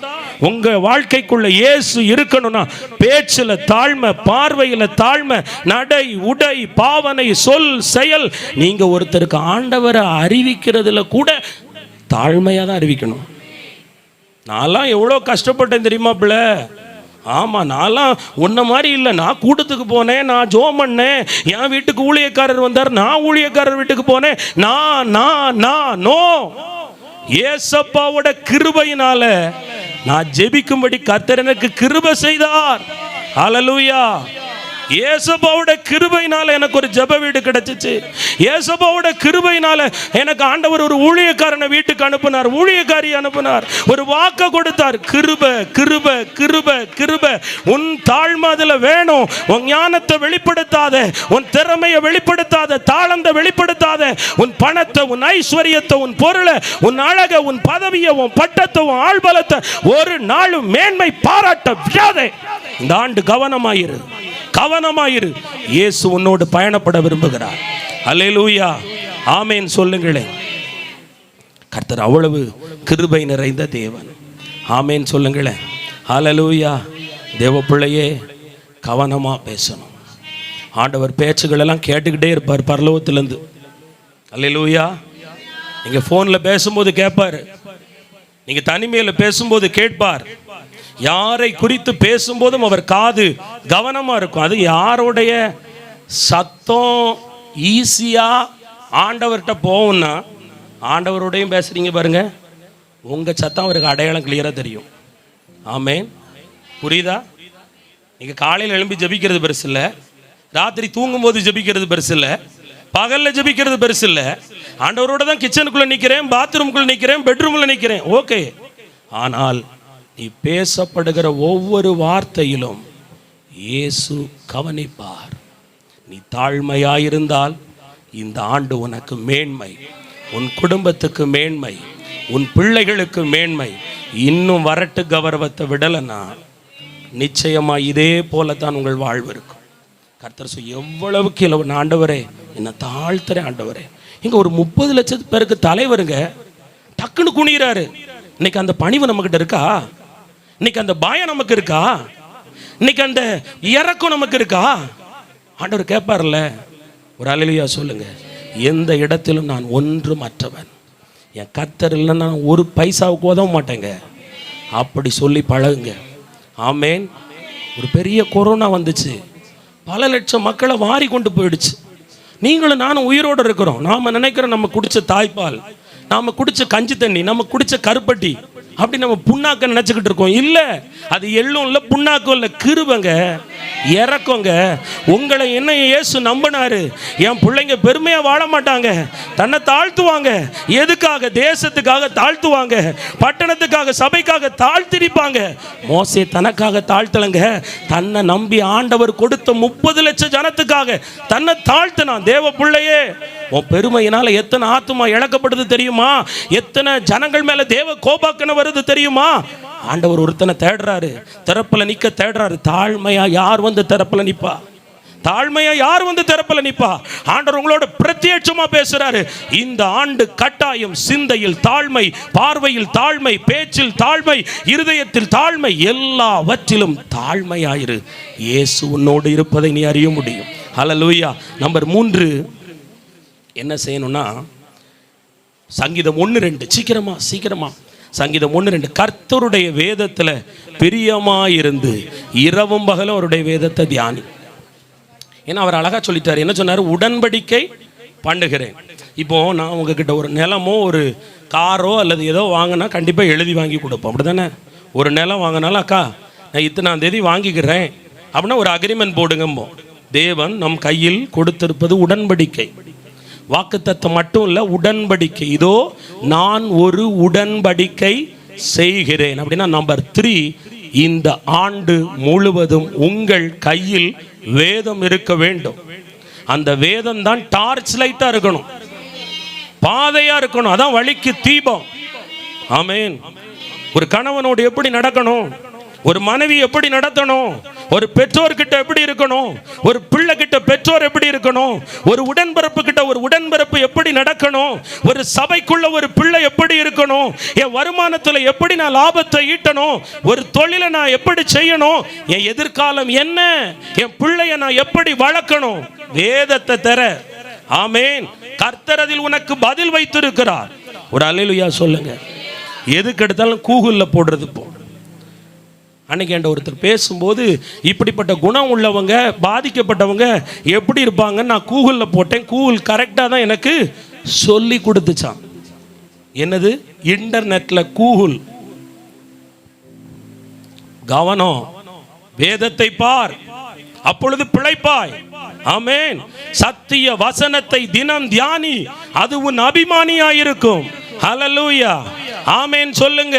உங்க வாழ்க்கைக்குள்ள இயேசு இருக்கணும்னா பேச்சுல தாழ்மை, பார்வையில தாழ்மை, நடை, உடை, பாவனை, சொல், செயல். நீங்க ஒருத்தருக்கு ஆண்டவரை அறிவிக்கிறதுல கூட தாழ்மையா தான் அறிவிக்கணும். நான்லாம் எவ்வளோ கஷ்டப்பட்டேன் தெரியுமா பிள்ளை? ஆமாம், நான்லாம் உன்ன மாதிரி இல்லை. நான் கூட்டத்துக்கு போனேன், நான் ஜோம் பண்ணேன், என் வீட்டுக்கு ஊழியக்காரர் வந்தார், நான் ஊழியக்காரர் வீட்டுக்கு போனேன். நோ ஏசப்பாவோட கிருபையினால நான் ஜெபிக்கும்படி கர்த்தர் எனக்கு கிருபை செய்தார். ஹல்லேலூயா. ஏசப்பாவோட கிருபையினால எனக்கு ஒரு ஜெப வீடு கிடைச்சிச்சு. ஏசப்பாவோட கிருபையினால எனக்கு ஆண்டவர் ஒரு ஊழியக்காரனை வீட்டுக்கு அனுப்பினார், ஊழியக்காரி அனுப்பினார், ஒரு வாக்க கொடுத்தார். கிருபை கிருபை கிருபை கிருபை. உன் தாழ்மை அதுல வேணும். உன் ஞானத்தை வெளிப்படுத்தாத, உன் திறமையை வெளிப்படுத்தாத, தாளந்தை வெளிப்படுத்தாத, உன் பணத்தை, உன் ஐஸ்வர்யத்தை, உன் பொருளை, உன் அழகை, உன் பதவியை, உன் பட்டத்தை, உன் ஆள்பலத்தை ஒரு நாளும் மேன்மை பாராட்ட விடாதே. இந்த ஆண்டு கவனமாயிரு, கவனமாயிரு. இயேசு உன்னோடு பயணப்பட விரும்புகிறார். அல்லேலூயா, ஆமென் சொல்லுங்களேன். கர்த்தர் அவ்வளவு கிருபை நிறைந்த தேவன். ஆமென் சொல்லுங்களேன். அல்லேலூயா. தேவ பிள்ளையே, கவனமா பேசணும். ஆண்டவர் பேச்சுகள் எல்லாம் கேட்டுக்கிட்டே இருப்பார் பரலோகத்திலிருந்து. அல்லேலூயா. நீங்க போன்ல பேசும்போது கேட்பார், நீங்க தனிமையில் பேசும்போது கேட்பார். யாரை குறித்து பேசும்போதும் அவர் காது கவனமா இருக்கும். அது யாருடைய சத்தம் ஈஸியா ஆண்டவர்கிட்ட போகும்னா, ஆண்டவரோடையும் பேசுறீங்க பாருங்க, உங்க சத்தம் அவருக்கு அடையாளம் கிளியரா தெரியும். ஆமென். புரியுதா? நீங்க காலையில் எழும்பி ஜெபிக்கிறது பெருசு இல்லை, ராத்திரி தூங்கும் போது ஜெபிக்கிறது பெருசு இல்லை, பகல்ல ஜெபிக்கிறது பெருசு இல்லை. ஆண்டவரோட தான் கிச்சனுக்குள்ள நிற்கிறேன், பாத்ரூமுக்குள்ள நிற்கிறேன், பெட்ரூம்ல நிற்கிறேன், ஓகே. ஆனால் நீ பேசப்படுகிற ஒவ்வொரு வார்த்தையிலும் இயேசு கவனிப்பார். நீ தாழ்மையாயிருந்தால் இந்த ஆண்டு உனக்கு மேன்மை, உன் குடும்பத்துக்கு மேன்மை, உன் பிள்ளைகளுக்கு மேன்மை. இன்னும் வரட்டு கௌரவத்தை விடலைன்னா நிச்சயமா இதே போலத்தான் உங்கள் வாழ்வு இருக்கும். கர்த்தர் எவ்வளவுக்கு இல்லை ஆண்டவரே, என்ன தாழ்த்துறேன் ஆண்டவரே. இங்க ஒரு 30 லட்சம் பேருக்கு தலைவருங்க டக்குன்னு குனிகிறாரு. இன்னைக்கு அந்த பணிவு நம்மகிட்ட இருக்கா? இன்னைக்கு அந்த பயம் நமக்கு இருக்கா? இன்னைக்கு அந்த இறக்கம் நமக்கு இருக்கா? ஆண்டவர் கேட்பார்ல, ஒரு அல்லேலூயா சொல்லுங்க. எந்த இடத்திலும் நான் ஒன்றும் மற்றவன், என் கர்த்தர் இல்லைன்னா நான் ஒரு பைசாவுக்கு உதவ மாட்டேங்க. அப்படி சொல்லி பழகுங்க. ஆமேன். ஒரு பெரிய கொரோனா வந்துச்சு, பல லட்சம் மக்களை வாரி கொண்டு போயிடுச்சு. நீங்களும் நானும் உயிரோடு இருக்கிறோம். நாம் நினைக்கிறோம் நம்ம குடிச்ச தாய்ப்பால், நாம் குடிச்ச கஞ்சி தண்ணி, நம்ம குடிச்ச கருப்பட்டி, அப்படி நம்ம புண்ணாக்க நினச்சிக்கிட்டு இருக்கோம். இல்லை, அது எள்ளும் இல்லை, புண்ணாக்கும் இல்லை, கிருபைங்க, இறக்கங்க. உங்களை என்ன இயேசு நம்பினாரு. என் பிள்ளைங்க பெருமையாக வாழ மாட்டாங்க, தன்னை தாழ்த்துவாங்க. எதுக்காக? தேசத்துக்காக தாழ்த்துவாங்க, பட்டணத்துக்காக, சபைக்காக தாழ்த்திருப்பாங்க. மோசே தனக்காக தாழ்த்தலங்க, தன்னை நம்பி ஆண்டவர் கொடுத்த 30 லட்சம் ஜனத்துக்காக தன்னை தாழ்த்தினான். தேவ பிள்ளையே, உன் பெருமையினால எத்தனை ஆத்துமா இழக்கப்படுது தெரியுமா? எத்தனை ஜனங்கள் மேல தேவ கோபாக்கன வருது தெரியுமா? ஆண்டவர் ஒருத்தனை தேடுறாரு, திறப்புல நிக்க தேடுறாரு. தாழ்மையா யார் வந்து திறப்புல நிப்பா? தாழ்மையா யார் வந்து திறப்புல நிப்பா? ஆண்டவர் உங்களோட பிரத்யட்சமா பேசுறாரு. இந்த ஆண்டு கட்டாயம் சிந்தையில் தாழ்மை, பார்வையில் தாழ்மை, பேச்சில் தாழ்மை, இருதயத்தில் தாழ்மை, எல்லாவற்றிலும் தாழ்மையாயிரு. இயேசு உன்னோடு இருப்பதை நீ அறிய முடியும். ஹல்லேலூயா. நம்பர் 3 என்ன செய்யணும்னா, சங்கீதம் 1:2. சீக்கிரமா சங்கீதம் 1:2. கர்த்தருடைய வேதத்தில் பிரியமாயிருந்து இரவும் பகலும் அவருடைய வேதத்தை தியானி. ஏன்னா அவர் அழகா சொல்லிட்டார். என்ன சொன்னார்? உடன்படிக்கை பண்ணுகிறேன். இப்போ நான் உங்ககிட்ட ஒரு நிலமோ ஒரு காரோ அல்லது ஏதோ வாங்கினா கண்டிப்பாக எழுதி வாங்கி கொடுப்போம், அப்படி தானே? ஒரு நிலம் வாங்கினாலும் அக்கா நான் இத்தனாம் தேதி வாங்கிக்கிறேன் அப்படின்னா ஒரு அக்ரிமெண்ட் போடுங்கம்போ. தேவன் நம் கையில் கொடுத்திருப்பது உடன்படிக்கை. வாக்குத்தத்தம் மட்டும் இல்லை, உடன்படிக்கை. இதோ நான் ஒரு உடன்படிக்கை செய்கிறேன் அப்படின்னா நம்பர் 3, இந்த ஆண்டு முழுவதும் உங்கள் கையில் வேதம் இருக்க வேண்டும். அந்த வேதம் தான் டார்ச் லைட்டா இருக்கணும், பாதையா இருக்கணும், அதான் வழிக்கு தீபம். ஆமென். ஒரு கணவனோடு எப்படி நடக்கணும், ஒரு மனைவி எப்படி நடத்தணும், ஒரு பெற்றோர்கிட்ட எப்படி இருக்கணும், ஒரு பிள்ளை கிட்ட பெற்றோர் எப்படி இருக்கணும், ஒரு உடன்பிறப்பு கிட்ட ஒரு உடன்பிறப்பு எப்படி நடக்கணும், ஒரு சபைக்குள்ள ஒரு பிள்ளை எப்படி இருக்கணும், என் வருமானத்தில் எப்படி நான் லாபத்தை ஈட்டணும், ஒரு தொழிலை நான் எப்படி செய்யணும், என் எதிர்காலம் என்ன, என் பிள்ளைய நான் எப்படி வளர்க்கணும், வேதத்தை தர. ஆமென். கர்த்தர் அதில் உனக்கு பதில் வைத்திருக்கிறார். ஒரு அல்லேலூயா சொல்லுங்க. எதுக்கு எடுத்தாலும் கூகுள்ல போடுறது போ. அன்னைக்கு என்கிட்ட ஒருத்தர் பேசும்போது இப்படிப்பட்ட குணம் உள்ளவங்க பாதிக்கப்பட்டவங்க எப்படி இருப்பாங்கன்னு நான் கூகுளில் போட்டேன். கூகுள் கரெக்டாக தான் எனக்கு சொல்லி கொடுத்துச்சான். என்னது? இன்டர்நெட்ல கூகுள். கவனம், வேதத்தை பார், அப்பொழுது பிழைப்பாய். ஆமென். சத்திய வசனத்தை தினம் தியானி, அது உன் அபிமானியாயிருக்கும். ஹல்லேலூயா. ஆமென் சொல்லுங்க.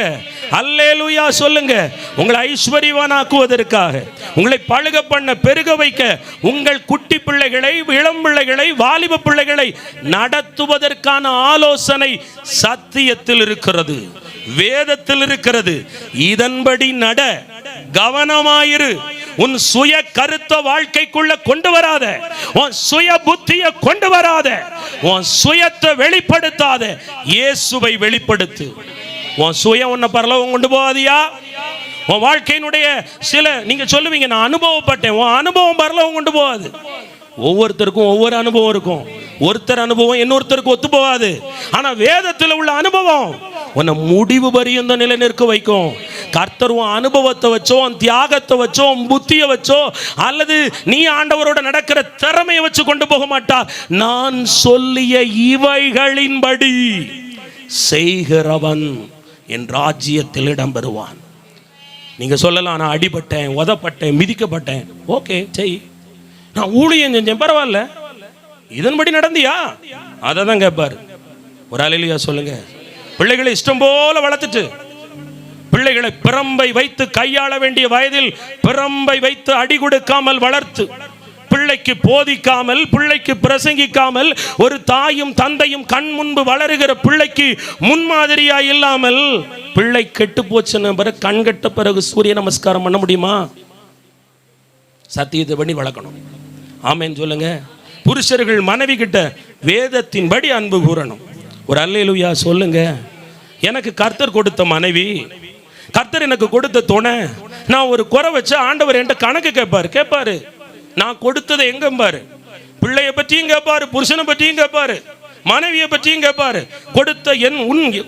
அல்லேலூயா சொல்லுங்க. உங்களை ஐஸ்வர்யவானாக்குவதற்காக, உங்களை பழுக பண்ண பெருக வைக்க, உங்கள் குட்டி பிள்ளைகளை, இளம் பிள்ளைகளை, வாலிப பிள்ளைகளை நடத்துவதற்கான ஆலோசனை சத்தியத்தில் இருக்கிறது, வேதத்தில் இருக்கிறது. இதன்படி நட, கவனமாயிரு. உன் சுய கருத்த வாழ்க்கைக்குள்ள கொண்டு வராத, உன் சுய புத்தியை கொண்டு வராத, உன் சுயத்தை வெளிப்படுத்தாத, இயேசுவை வெளிப்படுத்து. உன் சுயம் உன்னை பரலோகம் கொண்டு போகாதியா? உன் வாழ்க்கையினுடைய சில நீங்க சொல்லுவீங்க நான் அனுபவப்பட்டேன், உன் அனுபவம் பரலோகம் கொண்டு போகாது. ஒவ்வொருத்தருக்கும் ஒவ்வொரு அனுபவம் இருக்கும். ஒருத்தர் அனுபவம் இன்னொருத்தருக்கு ஒத்து போகாது. ஆனா வேதத்தில் உள்ள அனுபவம் உன்னை முடிவு பரியந்த நிலை நிற்க வைக்கும். கர்த்தர் உன் அனுபவத்தை வச்சோ, உன் தியாகத்தை வச்சோ, உன் புத்தியை வச்சோ, அல்லது நீ ஆண்டவரோட நடக்கிற திறமையை வச்சு கொண்டு போக மாட்டார். நான் சொல்லிய இவைகளின்படி செய்கிறவன் என் ராஜ்யத்தில் இடம் பெறுவான். நீங்க சொல்லலாம் நான் அடிபட்டேன், உதப்பட்டேன், மிதிக்கப்பட்டேன். ஓகே செய். நான் ஊழியம் செஞ்சேன், பரவாயில்ல. இதன்படி நடந்தியா? அதை தான் கேட்பாரு. ஒரு அல்லேலூயா சொல்லுங்க. பிள்ளைகளை இஷ்டம் போல வளர்த்துட்டு, பிள்ளைகளை பிரம்பை வைத்து கையாள வேண்டிய வயதில் பிரம்பை வைத்து அடி கொடுக்காமல் வளர்த்து, பிள்ளைக்கு போதிக்காமல், பிள்ளைக்கு பிரசங்கிக்காமல், ஒரு தாயும் தந்தையும் கண் முன்பு வளருகிற பிள்ளைக்கு முன்மாதிரியா இல்லாமல், பிள்ளை கெட்டு போச்சுன்னு பிறகு கண் கெட்ட பிறகு சூரிய நமஸ்காரம் பண்ண முடியுமா? சத்தியத்தை பண்ணி வளர்க்கணும். ஆமென் சொல்லுங்க. புருஷர்கள் மனைவி கிட்ட வேதத்தின்படி அன்பு கூறணும். ஒரு அல்லேலூயா சொல்லுங்க. எனக்கு கர்த்தர் கொடுத்த மனைவி, கர்த்தர் எனக்கு கொடுத்த துணை, நான் ஒரு குறை வச்சு ஆண்டவர் என்கிட்ட கணக்கு கேட்பாரு. நான் கொடுத்ததை எங்க பாரு, பிள்ளைய பற்றியும் கேட்பாரு, புருஷனை பற்றியும் கேட்பாரு, மனைவியை பற்றியும் கேட்பாரு. கொடுத்த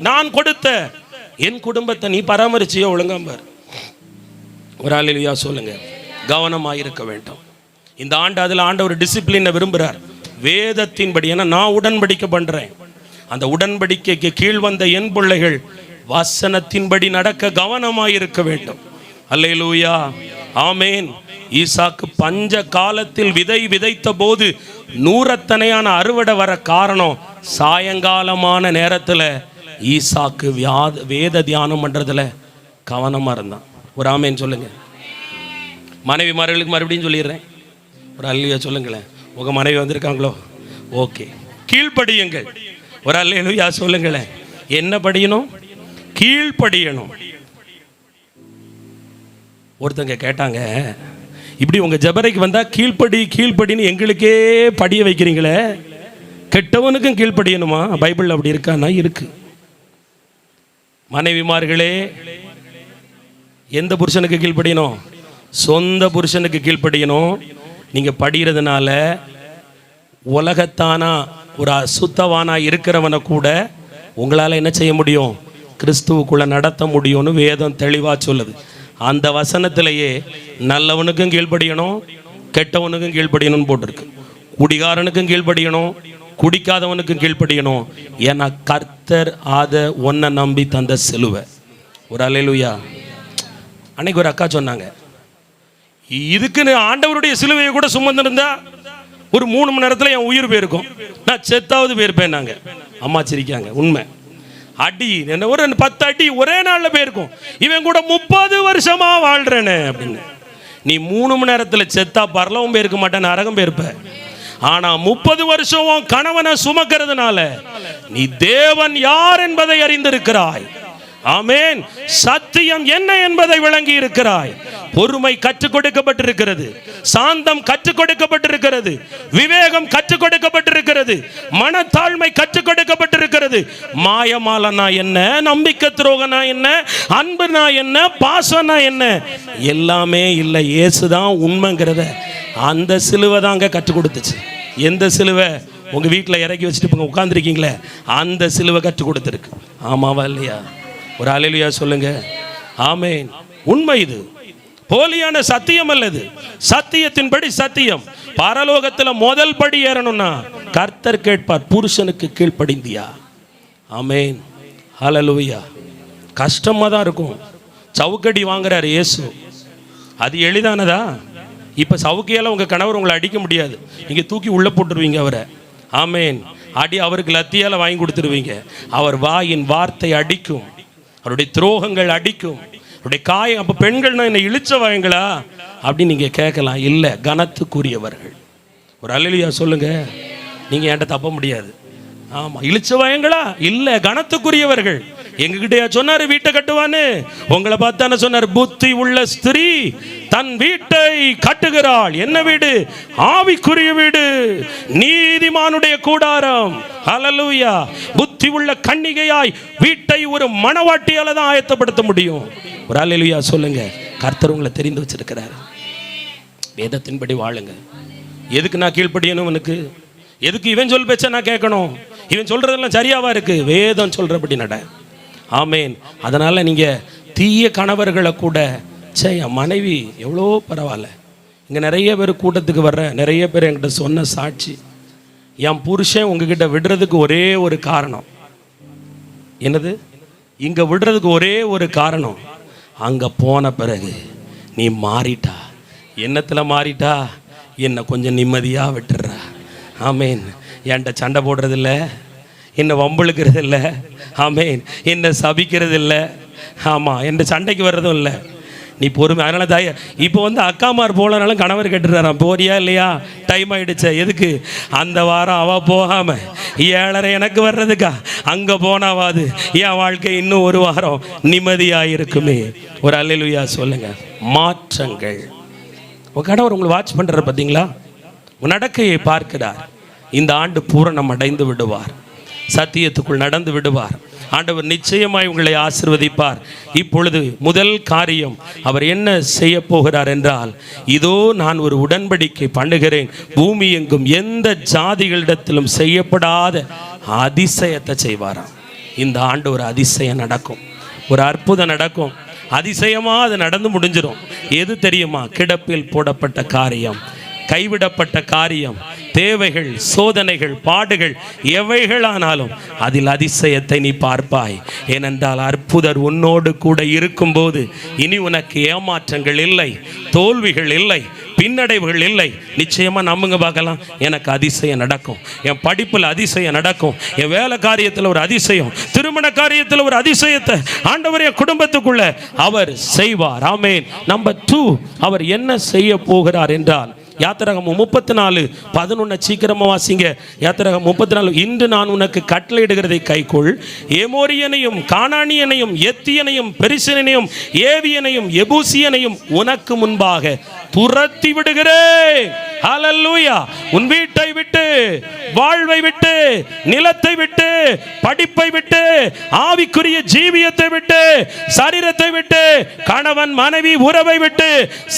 நான் கொடுத்த என் குடும்பத்தை நீ பராமரிச்சியோ ஒழுங்கா பாரு. ஒரு அல்லேலூயா சொல்லுங்க. கவனமாயிருக்க வேண்டும். இந்த ஆண்டு அதில் ஆண்டவர் டிசிப்ளினை விரும்புகிறார். வேதத்தின்படி, ஏன்னா நான் உடன்படிக்கை பண்றேன். அந்த உடன்படிக்கைக்கு கீழ் வந்த என் பிள்ளைகள் வசனத்தின்படி நடக்க கவனமாயிருக்க வேண்டும். அல்லேலூயா. ஆமேன். ஈசாக்கு பஞ்ச காலத்தில் விதை விதைத்த போது நூறத்தனையான அறுவடை வர காரணம் சாயங்காலமான நேரத்தில் ஈசாக்கு வேத தியானம் பண்றதுல கவனமா இருந்தான். ஒரு ஆமேன் சொல்லுங்க. மனைவி மார்களுக்கு மறுபடியும் சொல்லிடுறேன். ஒரு அல்லேலூயா சொல்லுங்களேன். உங்க மனைவி வந்திருக்காங்களோ? ஓகே, கீழ்ப்படியுங்கள். ஒரு அல்லேலூயா சொல்லுங்களேன். என்ன படியணும்? கீழ்ப்படியணும். ஒருத்தங்க கேட்டாங்க, இப்படி உங்க ஜபரைக்கு வந்தா கீழ்ப்படின்னு எங்களுக்கே படிய வைக்கிறீங்களே, கெட்டவனுக்கும் கீழ்ப்படியணுமா? பைபிள் அப்படி இருக்கான்னா இருக்கு. மனைவிமார்களே, எந்த புருஷனுக்கு கீழ்ப்படியணும்? சொந்த புருஷனுக்கு கீழ்ப்படியணும். நீங்க படிக்கிறதுனால உலகத்தானா ஒரு அசுத்தவானா இருக்கிறவனை கூட உங்களால் என்ன செய்ய முடியும்? கிறிஸ்துவுக்குள்ள நடத்த முடியும்னு வேதம் தெளிவாக சொல்லுது. அந்த வசனத்திலேயே நல்லவனுக்கும் கீழ்ப்படியணும், கெட்டவனுக்கும் கீழ்ப்படியணும்னு போட்டிருக்கு. குடிகாரனுக்கும் கீழ்ப்படியணும், குடிக்காதவனுக்கும் கீழ்ப்படியணும். ஏன்னா கர்த்தர் அதை உன்னை நம்பி தந்த சிலுவை. ஒரு அல்லேலூயா. அன்னைக்கு ஒரு அக்கா சொன்னாங்க, இதுக்குன்னு ஆண்டவருடைய சிலுவையை கூட சுமந்துருந்தா ஒரு 3 மணி நேரத்தில் என் உயிர் போயிருக்கும், நான் செத்தாவது போயிருப்பேன். நாங்கள் அம்மா சிரிக்காங்க. உண்மை. அடி என்ன ஒரு 10 அடி ஒரே நாளில் போயிருக்கும். இவன் கூட 30 வருஷமா வாழ்றேன்னு அப்படின்னு. நீ 3 மணி நேரத்தில் செத்தா பரலவும் போயிருக்க மாட்டேன், நரகம் போயிருப்ப. ஆனா 30 வருஷம் கணவனை சுமக்கிறதுனால நீ தேவன் யார் என்பதை அறிந்திருக்கிறாய். ஆமென். சத்தியம் என்ன என்பதை விளங்கி இருக்கிறாய். பொறுமை கற்றுக் கொடுக்கப்பட்டிருக்கிறது, சாந்தம் கற்றுக் கொடுக்கப்பட்டிருக்கிறது, விவேகம் கற்றுக் கொடுக்கப்பட்டிருக்கிறது, மனத்தாழ்மை கற்றுக் கொடுக்கப்பட்டிருக்கிறது. மாயமாலனா என்ன, நம்பிக்கை துரோகனா என்ன, அன்புனா என்ன, பாசனா என்ன, எல்லாமே இல்லை. இயேசுதான் உண்மைங்கிறத அந்த சிலுவை தாங்க கற்றுக் கொடுத்துச்சு. எந்த சிலுவை? உங்க வீட்டில் இறக்கி வச்சுட்டு உட்காந்துருக்கீங்களே அந்த சிலுவை கற்றுக் கொடுத்துருக்கு. ஆமாவா இல்லையா? ஒரு அல்லேலூயா சொல்லுங்க. ஆமென். உண்மை. இது போலியான சத்தியம் அல்லது, சத்தியத்தின்படி சத்தியம். பரலோகத்தில் முதல் படி ஏறணும்னா கர்த்தர் கேட்பார், புருஷனுக்கு கீழ்ப்படிந்தியா? ஆமென். ஹல்லேலூயா. கஷ்டமா தான் இருக்கும். சவுக்கடி வாங்குறாரு இயேசு, அது எளிதானதா? இப்போ சவுக்கையால் உங்கள் கணவர் உங்களை அடிக்க முடியாது, நீங்கள் தூக்கி உள்ளே போட்டுருவீங்க அவரை. ஆமென். அடி அவருக்கு லத்தியால் வாங்கி கொடுத்துருவீங்க. அவர் வாயின் வார்த்தை அடிக்கும், அவருடைய துரோகங்கள் அடிக்கும், அவருடைய காயம். அப்போ பெண்கள்னா என்ன இழிச்ச வாயங்களா அப்படின்னு நீங்கள் கேட்கலாம். இல்லை, கனத்துக்குரியவர்கள். ஒரு அல்லேலூயா சொல்லுங்க. நீங்கள் என்கிட்ட தப்ப முடியாது. ஆமாம், இழிச்ச வாயங்களா? இல்லை, கனத்துக்குரியவர்கள். எங்ககிட்டயா சொன்னார் வீட்டை கட்டுவான்னு? உங்களை பார்த்தானே சொன்னார், புத்தி உள்ள ஸ்திரீ தன் வீட்டை கட்டுகிறாள். என்ன வீடு? ஆவிக்குரிய வீடு, நீதிமானுடைய கூடாரம். ஹல்லேலூயா. புத்தி உள்ள கன்னிகையாய் வீட்டை ஒரு மணவாட்டியால தான் ஆயத்தப்படுத்த முடியும். ஒரு ஹல்லேலூயா சொல்லுங்க. கர்த்தர் உங்களை தெரிந்து வச்சிருக்கிறார். வேதத்தின்படி வாழுங்க. எதுக்கு நான் கீழ்ப்படியணும்? உனக்கு எதுக்கு இவன் சொல் பேச்ச நான் கேட்கணும்? இவன் சொல்றதெல்லாம் சரியாவா இருக்கு? வேதம் சொல்றபடி நட. ஆமேன். அதனால நீங்க தீய கணவர்களை கூட, என் மனைவி எவ்வளோ பரவாயில்ல. இங்கே நிறைய பேர் கூட்டத்துக்கு வர்ற நிறைய பேர் என்கிட்ட சொன்ன சாட்சி, என் புருஷன் உங்ககிட்ட விடுறதுக்கு ஒரே ஒரு காரணம். என்னது? இங்கே விடுறதுக்கு ஒரே ஒரு காரணம், அங்கே போன பிறகு நீ மாறிட்டா. என்னத்தில் மாறிட்டா? என்னை கொஞ்சம் நிம்மதியாக விட்டுடுறா. ஆமேன். என்கிட்ட சண்டை போடுறதில்ல, என்னை வம்புழுக்கிறது இல்லை. ஆமேன். என்னை சபிக்கிறது இல்லை. ஆமாம், என்கிட்ட சண்டைக்கு வர்றதும் இல்லை. நீ பொறுமை. அதனால தாய இப்போ அக்காமார் போலனாலும் கணவர் கேட்டுறாராம், போறியா இல்லையா? டைம் ஆகிடுச்ச. எதுக்கு? அந்த வாரம் அவள் போகாமல் 7:30 எனக்கு வர்றதுக்கா? அங்கே போனாவாது என் வாழ்க்கை இன்னும் ஒரு வாரம் நிம்மதியாக இருக்குமே. ஒரு அல்லேலூயா சொல்லுங்க. மாற்றங்கள். உங்கள் கணவர் உங்களை வாட்ச் பண்ணுறாரு பார்த்தீங்களா? உன் நடக்கையை பார்க்கிறார். இந்த ஆண்டு பூரணம் அடைந்து விடுவார், சத்தியத்துக்குள் நடந்து விடுவார். ஆண்டவர் நிச்சயமாய் உங்களை ஆசீர்வதிப்பார். இப்பொழுது முதல் காரியம் அவர் என்ன செய்ய போகிறார் என்றால், இதோ நான் ஒரு உடன்படிக்கை பண்ணுகிறேன், பூமி எங்கும் எந்த ஜாதிகளிடத்திலும் செய்யப்படாத அதிசயத்தை செய்வாராம். இந்த ஆண்டு ஒரு அதிசயம் நடக்கும், ஒரு அற்புதம் நடக்கும். அதிசயமாக அது நடந்து முடிஞ்சிடும். எது தெரியுமா? கிடப்பில் போடப்பட்ட காரியம், கைவிடப்பட்ட காரியம், தேவைகள், சோதனைகள், பாடுகள் எவைகளானாலும் அதில் அதிசயத்தை நீ பார்ப்பாய். ஏனென்றால் அற்புதர் உன்னோடு கூட இருக்கும்போது இனி உனக்கு ஏமாற்றங்கள் இல்லை, தோல்விகள் இல்லை, பின்னடைவுகள் இல்லை. நிச்சயமாக நம்புங்க பார்க்கலாம். எனக்கு அதிசயம் நடக்கும், என் படிப்பில் அதிசயம் நடக்கும், என் வேலை காரியத்தில் ஒரு அதிசயம், திருமண காரியத்தில் ஒரு அதிசயத்தை ஆண்டவர் என் குடும்பத்துக்குள்ள அவர் செய்வார். ஆமென். நம்பர் 2, அவர் என்ன செய்ய போகிறார் என்றால், யாத்திராகமம் 34:11 சீக்கிரமா வாசிங்க. யாத்திராகமம் 34. இன்று நான் உனக்கு கட்டளையிடுகிறதை கைக்கொள், ஏமோரியனையும் கானானியனையும் எத்தியனையும் பெரிசியனையும் ஏவியனையும் எபூசியனையும் உனக்கு முன்பாக துரத்தி விடுகிறேன். ஹல்லேலூயா. உன் வீட்டை விட்டு, வாழ்வை விட்டு, நிலத்தை விட்டு, படிப்பை விட்டு, ஆவிக்குரிய ஜீவியத்தை விட்டு, சரீரத்தை விட்டு, கணவன் மனைவி உறவை விட்டு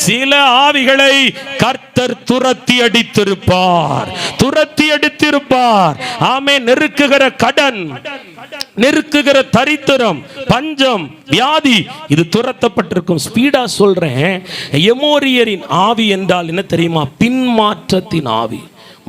சில ஆவிகளை கர்த்தர் துரத்தி அடித்திருப்பார், துரத்தி அடித்திருப்பார். ஆமென். நெருக்குகிற கடன், நெருக்குகிற தரித்திரம், பஞ்சம், வியாதி இது துரத்தப்பட்டிருக்கும். ஸ்பீடா சொல்றேன். எமோரியரின் ஆவி என்றால் என்ன தெரியுமா? பின்மாற்றத்தின் ஆவி.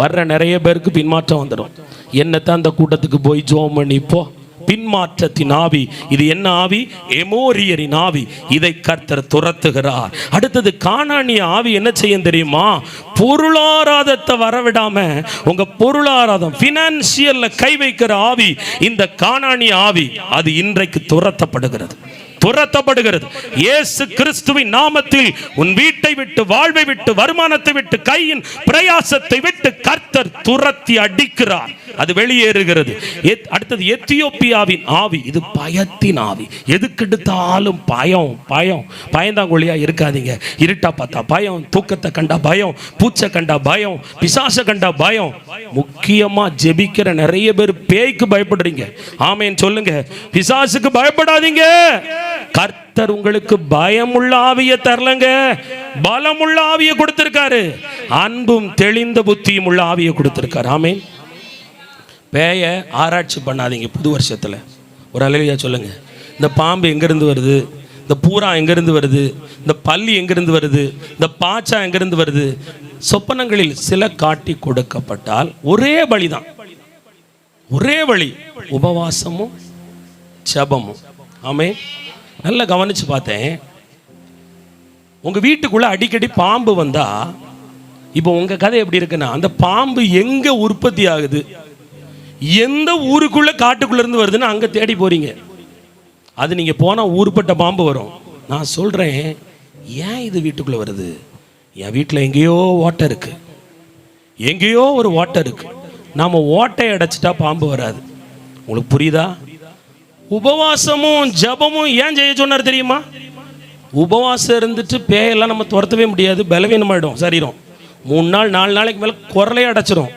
வர்ற நிறைய பேருக்கு பின்மாற்றம் வந்துடும். என்னத்தான் அந்த கூட்டத்துக்கு போய் ஜோம் பண்ணி போ. பின்மாற்றத்தின் ஆவி. இது என்ன ஆவி? எமோரியரின் ஆவி. இதை கர்த்தர் துரத்துகிறார். அடுத்தது கானானிய ஆவி என்ன செய்யும் தெரியுமா? பொருளாதாரத்தை வரவிடாம உங்க பொருளாதாரம் பினான்சியல்ல கை வைக்கிற ஆவி இந்த கானானிய ஆவி. அது இன்றைக்கு துரத்தப்படுகிறது. இயேசு கிறிஸ்துவின் நாமத்தில் உன் வீட்டை விட்டு, வாழ்வை விட்டு, வருமானத்தை விட்டு, கையின் பிரயாசத்தை விட்டு கர்த்தர் துரத்தி அடிக்கிறார். அது வெளியேறுகிறது. அடுத்தது எத்தியோப்பியாவின் ஆவி. இது பயத்தின் ஆவி. எதுக்கெடுத்தாலும் பயந்தாங்கொழியா இருக்காதீங்க. இருட்டா பார்த்தா பயம், தூக்கத்தை கண்டா பயம், பூச்சை கண்டா பயம், பிசாசை கண்டா பயம். முக்கியமா ஜெபிக்கிற நிறைய பேர் பேய்க்கு பயப்படுறீங்க. ஆமென் சொல்லுங்க. பிசாசுக்கு பயப்படாதீங்க. கர்த்தர் உங்களுக்கு பயமுள்ள ஆவியை தரலங்க, பலமுள்ள ஆவியை கொடுத்திருக்காரு. அன்பும் தெளிந்த புத்தியும் உள்ள ஆவியை கொடுத்திருக்காரு. ஆமென். பேய ஆராய்ச்சி பண்ணாதீங்க. புது வருஷத்துல ஒரு அல்லேலூயா சொல்லுங்க. இந்த பாம்பு எங்கிருந்து வருது, இந்த பூரா எங்கிருந்து வருது, இந்த பல்லி எங்கிருந்து வருது, இந்த பாச்சா எங்கிருந்து வருது, சொப்பனங்களில் சில காட்டி கொடுக்கப்பட்டால் ஒரே வழிதான், ஒரே வழி, உபவாசமும் ஜெபமும். ஆமென். நல்லா கவனிச்சு பார்த்தேன். உங்க வீட்டுக்குள்ள அடிக்கடி பாம்பு வந்தா, இப்போ உங்க கதை எப்படி இருக்குன்னா, அந்த பாம்பு எங்க உற்பத்தி ஆகுது, எந்த ஊருக்குள்ள காட்டுக்குள்ள இருந்து வருதுன்னு அங்க தேடி போறீங்க. அது நீங்க போனா ஊருப்பட்ட பாம்பு வரும். நான் சொல்றேன், ஏன் இது வீட்டுக்குள்ள வருது? என் வீட்டில் எங்கேயோ ஓட்டை இருக்கு, எங்கேயோ ஒரு ஓட்டை இருக்கு. நாம ஓட்டை அடைச்சிட்டா பாம்பு வராது. உங்களுக்கு புரியுதா? உபவாசமும் ஜபமும் ஏன் செய்ய சொன்னார் தெரியுமா? உபவாசம் இருந்துட்டு பேயெல்லாம் நம்ம துரத்தவே முடியாது, பலவீனமாயிடும் சரீரம். 3 நாள் 4 நாளைக்கு மேலே குரலையே அடைச்சிரும்.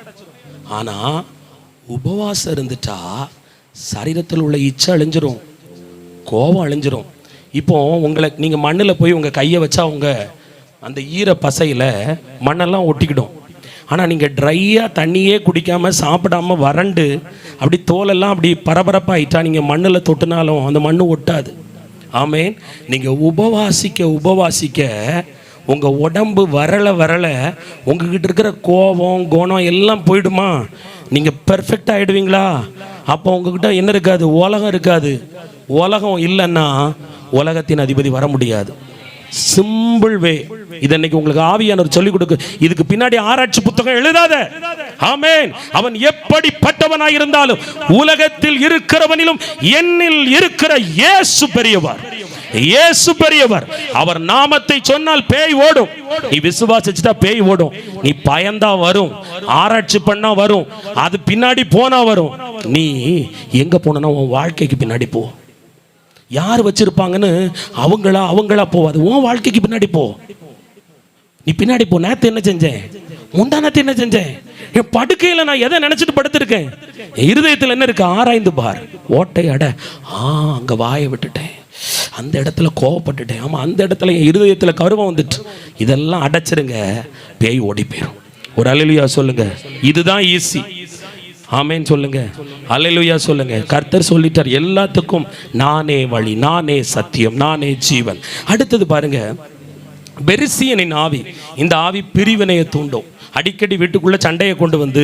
ஆனால் உபவாசம் இருந்துட்டா சரீரத்தில் உள்ள இச்சை அழிஞ்சிரும், கோபம் அழிஞ்சிரும். இப்போ உங்களை நீங்கள் மண்ணில் போய் உங்கள் கையை வச்சா உங்கள் அந்த ஈர பசையில் மண்ணெல்லாம் ஒட்டிக்கிடும். ஆனால் நீங்கள் ட்ரையாக தண்ணியே குடிக்காமல் சாப்பிடாமல் வறண்டு அப்படி தோலெல்லாம் அப்படி பரபரப்பாயிட்டா நீங்கள் மண்ணில் தொட்டுனாலும் அந்த மண் ஒட்டாது. ஆமேன். நீங்கள் உபவாசிக்க உங்கள் உடம்பு வரலை உங்ககிட்ட இருக்கிற கோபம் குணம் எல்லாம் போயிடுமா? நீங்கள் பெர்ஃபெக்ட் ஆகிடுவீங்களா? அப்போ உங்ககிட்ட என்ன இருக்காது? உலகம் இருக்காது. உலகம் இல்லைன்னா உலகத்தின் அதிபதி வர முடியாது. சிம்பிள் வே. இது இன்னைக்கு உங்களுக்கு ஆவியானவர் சொல்லிக் கொடுக்கு. இதுக்கு பின்னாடி ஆராய்ச்சி புத்தகம் எழுதாத. ஆமென். அவன் எப்படிப்பட்டவனாய் இருந்தாலும் உலகத்தில் இருக்கிறவனிலும் என்னில் இருக்கிற இயேசு பெரியவர். இயேசு பெரியவர். அவர் நாமத்தை சொன்னால் பேய் ஓடும். நீ விசுவாசிச்சுட்டா பேய் ஓடும். நீ பயந்தா வரும், ஆராய்ச்சி பண்ணா வரும், அது பின்னாடி போனா வரும். நீ எங்க போனா உன் வாழ்க்கைக்கு பின்னாடி போ. யார் வச்சிருப்பாங்கன்னு அவங்களா போவாது. உன் வாழ்க்கைக்கு பின்னாடி போ. நீ பின்னாடி போ. நேத்து என்ன செஞ்சேன், முந்தானத்து என்ன செஞ்சேன், என் படுக்கையில நான் எதை நினைச்சிட்டு படுத்திருக்கேன், இருதயத்தில் என்ன இருக்கு ஆராய்ந்து பார். ஓட்டை அட, அங்க வாயை விட்டுட்டேன், அந்த இடத்துல கோவப்பட்டுட்டேன், ஆமா அந்த இடத்துல என் இருதயத்துல கருவம் வந்துட்டு, இதெல்லாம் அடைச்சிருங்க, பேய் ஓடி போயிடும். ஒரு அல்லேலூயா சொல்லுங்க. இதுதான் ஈஸி. ஆமேன் சொல்லுங்க. அல்லேலூயா சொல்லுங்க. கர்த்தர் சொல்லிட்டார், எல்லாத்துக்கும் நானே வழி, நானே சத்தியம், நானே ஜீவன். அடுத்தது பாருங்க, பெரிசியனின் ஆவி. இந்த ஆவி பிரிவினையை தூண்டும். அடிக்கடி வீட்டுக்குள்ள சண்டையை கொண்டு வந்து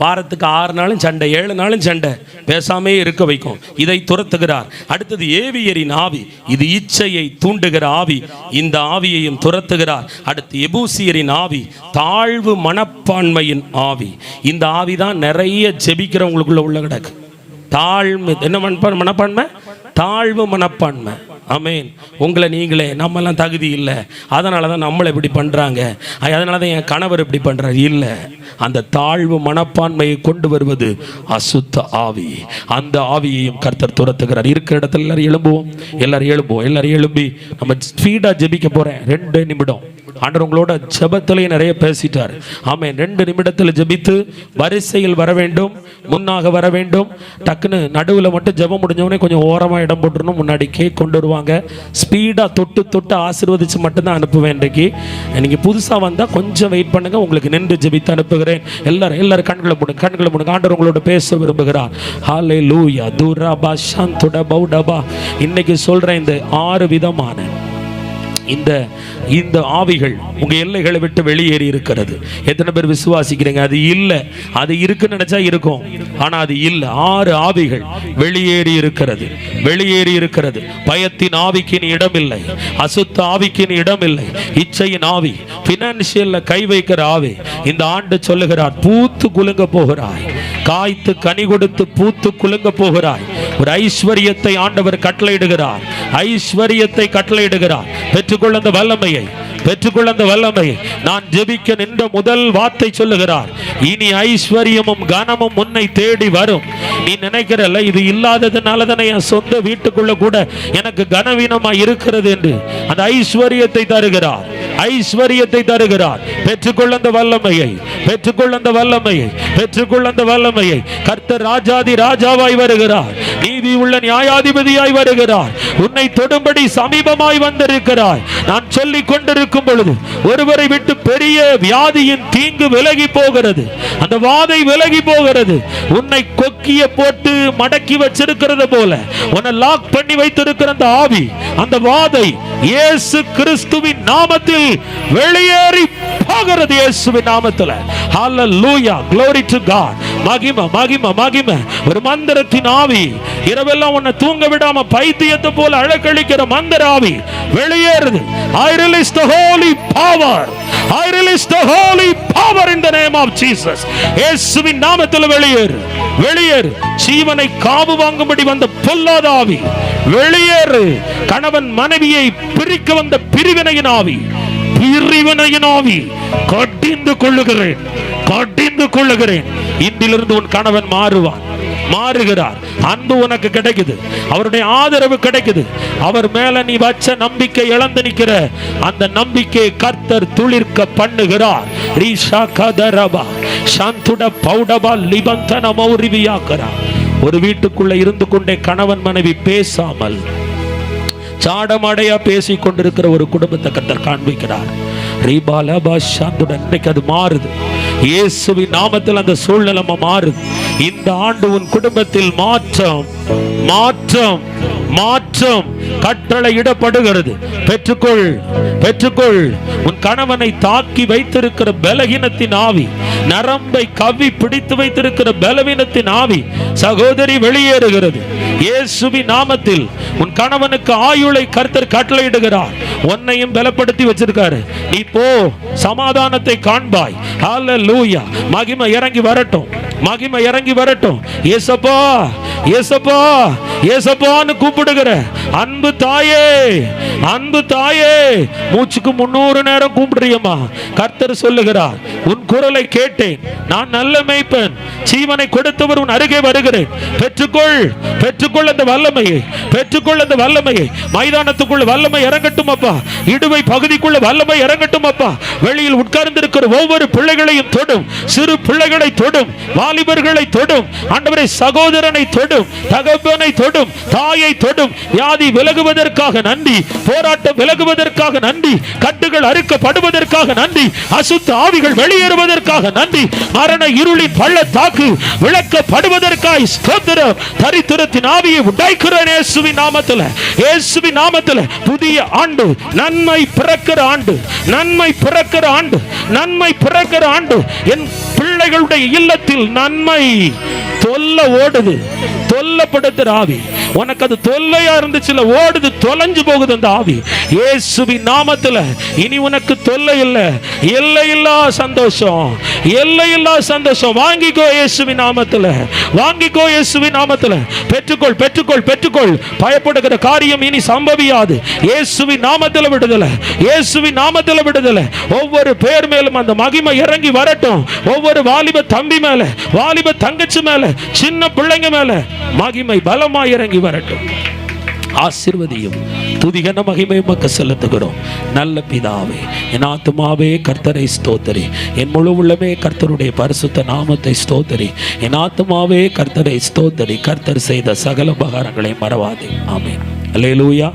வாரத்துக்கு 6 நாளும் சண்டை, 7 நாளும் சண்டை, பேசாமே இருக்க வைக்கும். இதை துரத்துகிறார். அடுத்தது ஏவியரின் ஆவி. இது இச்சையை தூண்டுகிற ஆவி. இந்த ஆவியையும் துரத்துகிறார். அடுத்து எபூசியரின் ஆவி, தாழ்வு மனப்பான்மையின் ஆவி. இந்த ஆவி தான் நிறைய ஜெபிக்கிறவங்களுக்குள்ள உள்ள கிடக்கு. தாழ்வு என்ன மனப்பான்மை? தாழ்வு மனப்பான்மை. ஆமேன். உங்களை நீங்களே நம்மெல்லாம் தகுதி இல்லை, அதனால தான் நம்மளை இப்படி பண்ணுறாங்க, அதனால தான் என் கணவர் இப்படி பண்ணுறாரு. இல்லை, அந்த தாழ்வு மனப்பான்மையை கொண்டு வருவது அசுத்த ஆவி. அந்த ஆவியையும் கர்த்தர் துரத்துகிறார். இருக்கிற இடத்துல எல்லாரும் எழும்பி நம்ம ஸ்பீடாக ஜெபிக்க போகிறேன். 2 நிமிடம். ஆண்டவர் உங்களோட ஜெபத்திலேயே நிறைய பேசிட்டார். ஆமென். 2 நிமிடத்தில் ஜெபித்து வரிசையில் வர வேண்டும், முன்னாக வர வேண்டும். டக்குன்னு நடுவில் மட்டும் ஜெபம் முடிஞ்சவனே கொஞ்சம் ஓரமாக இடம் போட்டுருணும். முன்னாடி கேக் கொண்டு வருவாங்க. வருவாங்க. ஸ்பீடாக தொட்டு ஆசீர்வதிச்சு மட்டும்தான் அனுப்புவேன். இன்றைக்கு நீங்கள் புதுசாக வந்தால் கொஞ்சம் வெயிட் பண்ணுங்கள், உங்களுக்கு நின்று ஜெபித்து அனுப்புகிறேன். எல்லாரும் கண்களை மூடுங்க. ஆண்டவர் உங்களோட பேச விரும்புகிறார். ஹல்லேலூயா. துரபா சந்துட பௌடபா. இன்னைக்கு சொல்கிறேன், இந்த 6 விதமான இந்த ஆவிகள் உங்க எல்லைகளை விட்டு வெளியேறி இருக்கிறது. எத்தனை பேர் விசுவாசிக்கிறீங்க? அது இல்லை, அது இருக்குன்னு நினைச்சா இருக்கும், ஆனா அது இல்லை. 6 ஆவிகள் வெளியேறி இருக்கிறது. பயத்தின் ஆவிக்கு இடம் இல்லை, அசுத்த ஆவிக்கு இடம் இல்லை, இச்சையின் ஆவி, பினான்சியல்ல கை வைக்கிற ஆவி. இந்த ஆண்டு சொல்லுகிறார், பூத்து குலுங்க போகிறாய், காய்த்து கனி கொடுத்து பூத்து குலுங்க போகிறாய். ஒரு ஐஸ்வரியத்தை ஆண்டவர் கட்டளையிடுகிறார். பெற்றுக்கொள்ள அந்த வல்லமையை நான் ஜெபிக்க நின்ற முதல் வார்த்தை சொல்லுகிறார், இனி ஐஸ்வரியமும் கனமும் உன்னை தேடி வரும். நீ நினைக்கிறல்ல, இது இல்லாததுனால தானே என் சொந்த வீட்டுக்குள்ள கூட எனக்கு கனவீனமா இருக்கிறது என்று. அந்த ஐஸ்வரியத்தை தருகிறார். பெற்றுக்கொள்ள அந்த வல்லமையை. கர்த்தர் ராஜாதி ராஜாவாய் வருகிறார், நீதி உள்ள நியாயாதிபதியாய் வருகிறார். உன்னை தொடும்படி சமீபமாய் வந்திருக்கிறாய். நான் சொல்லிக் கொண்டிருக்கும் பொழுது ஒருவரை விட்டு பெரிய வியாதியின் தீங்கு விலகி போகிறது. அந்த வாதை விலகி போகிறது. உன்னை கொக்கிய போட்டு மடக்கி வச்சிருக்கிறது போல உன்னை லாக் பண்ணி வைத்திருக்கிற அந்த ஆவி, அந்த வாதை இயேசு கிறிஸ்துவின் நாமத்தில் வெளியேறி போகிறது. இயேசுவின் நாமத்தில். ஹல்லேலூயா. glory to God. மகிமை. ஒரு மந்திரத்தின் ஆவி, இரவெல்லாம் உன்னை தூங்க விடாம பைத்தியத்தை போல அழகழிக்கிற மந்திர ஆவி வெளியேறுது. I release the holy power in the name of Jesus. இயேசுவின் நாமத்தில் வெளியேறு. ஜீவனை காவு வாங்கும்படி வந்த பொல்லாத ஆவி வெளியேறு. கணவன் மனைவியை பிரிக்க வந்த பிரிவினையின் ஆவி கடிந்து கொள்ளுகிறேன். இன்றிலிருந்து உன் கணவன் மாறுகிறார். அன்பு உனக்கு கிடைக்குது, அவருடைய ஆதரவு கிடைக்குது. அவர் மேல நீ வச்ச நம்பிக்கை இழந்து நிக்கிற அந்த நம்பிக்கையை கர்த்தர் துளிர்க்க பண்ணுகிறார். ஒரு வீட்டுக்குள்ள இருந்து கொண்டே கணவன் மனைவி பேசாமல் சாடமாடையா பேசிக் கொண்டிருக்கிற ஒரு குடும்பத்தை கர்த்தர் காண்பிக்கிறார். இன்றைக்கு அது மாறுது. இயேசுவின் நாமத்தில் அந்த சூழ்நிலை மாறுது. இந்த ஆண்டு உன் குடும்பத்தில் மாற்றம் கட்டளையிடப்படுகிறது. பெற்றுக்கொள். உன் கணவனை தாக்கி வைத்திருக்கிற பலவீனத்தின் ஆவி, நரம்பை கவ்வி பிடித்து வைத்திருக்கிற பலவீனத்தின் ஆவி சகோதரி வெளியேறுகிறது. இயேசுவின் நாமத்தில் உன் கணவனுக்கு ஆயுளை கர்த்தர் கட்டளையிடுகிறார். உன்னையும் பலப்படுத்தி வச்சிருக்காரு. நீ போ, சமாதானத்தை காண்பாய். ஹல்லேலூயா. மகிமை இறங்கி வரட்டும். ஏசப்பான்னு கூப்பிடுகிற அன்பு தாயே, மூச்சுக்கு 300 நேரம் கூப்பிடுறியம்மா. கர்த்தர் சொல்லுகிறார், உன் குரலை கேட்டேன், நான் நல்ல மேய்ப்பன், ஜீவனை கொடுத்தவர் உன் அருகே வருகிறேன். பெற்றுக்கொள் அந்த வல்லமையை. மைதானத்துக்குள்ள வல்லமை இறங்கட்டும் அப்பா. இடுவை பகுதிக்குள்ள வல்லமை இறங்கட்டும் அப்பா. வெளியில் உட்கார்ந்திருக்கிற ஒவ்வொரு பிள்ளைகளையும் தொடும், சிறு பிள்ளைகளை தொடும், வாலிபர்களை தொடும். ஆண்டவரே, சகோதரனை தொடும், தகப்பனை தொடும், தாயை தொடும். வியாதி விலகுவதற்காக நன்றி, போராட்டம் விலகுவதற்காக நன்றி, கட்டுகள் அறுக்கப்படுவதற்காக நன்றி, அசுத்த ஆவிகள் வெளியேறுவதற்காக நன்றி, மரண இருளின் பள்ளத்தாக்கு விளக்கப்படுவதற்காக ஸ்தோத்திரம். தரித்திரத்தின் ஆவியை உடைக்கிறேன் இயேசுவின் நாமத்தில். புதிய ஆண்டு, நன்மை பிறக்கிற ஆண்டு. என் பிள்ளைகளுடைய இல்லத்தில் நன்மை ஓடுது. தொல்லப்படுத்துற ஆவி, உனக்கு அது தொல்லையா இருந்துச்சுல, ஓடுது, தொலைஞ்சு போகுது அந்த ஆவி. இயேசுவின் நாமத்துல இனி உனக்கு தொல்லை இல்லை. எல்லையில்லா சந்தோஷம். வாங்கிக்கோ இயேசுவின் நாமத்துல. பெற்றுக்கொள். பயப்படுகிற காரியம் இனி சம்பவியாது. இயேசுவின் நாமத்துல விடுதலை. ஒவ்வொரு பேர் மேலும் அந்த மகிமை இறங்கி வரட்டும். ஒவ்வொரு வாலிப தம்பி மேல, வாலிப தங்கச்சி மேல, சின்ன பிள்ளைங்க மேல மகிமை பலமாய் இறங்கி வரட்டும். ஆசீர்வதியும் துதிகன மகிமை உமக்கு செலுத்துகிறோம் நல்ல பிதாவே. என் ஆத்துமாவே கர்த்தரை ஸ்தோத்திரி, என் முழு உள்ளமே கர்த்தருடைய பரிசுத்த நாமத்தை ஸ்தோத்திரி. என் ஆத்துமாவே கர்த்தரை ஸ்தோத்திரி, கர்த்தர் செய்த சகல உபகாரங்களை மறவாதே. ஆமென். அல்லேலூயா.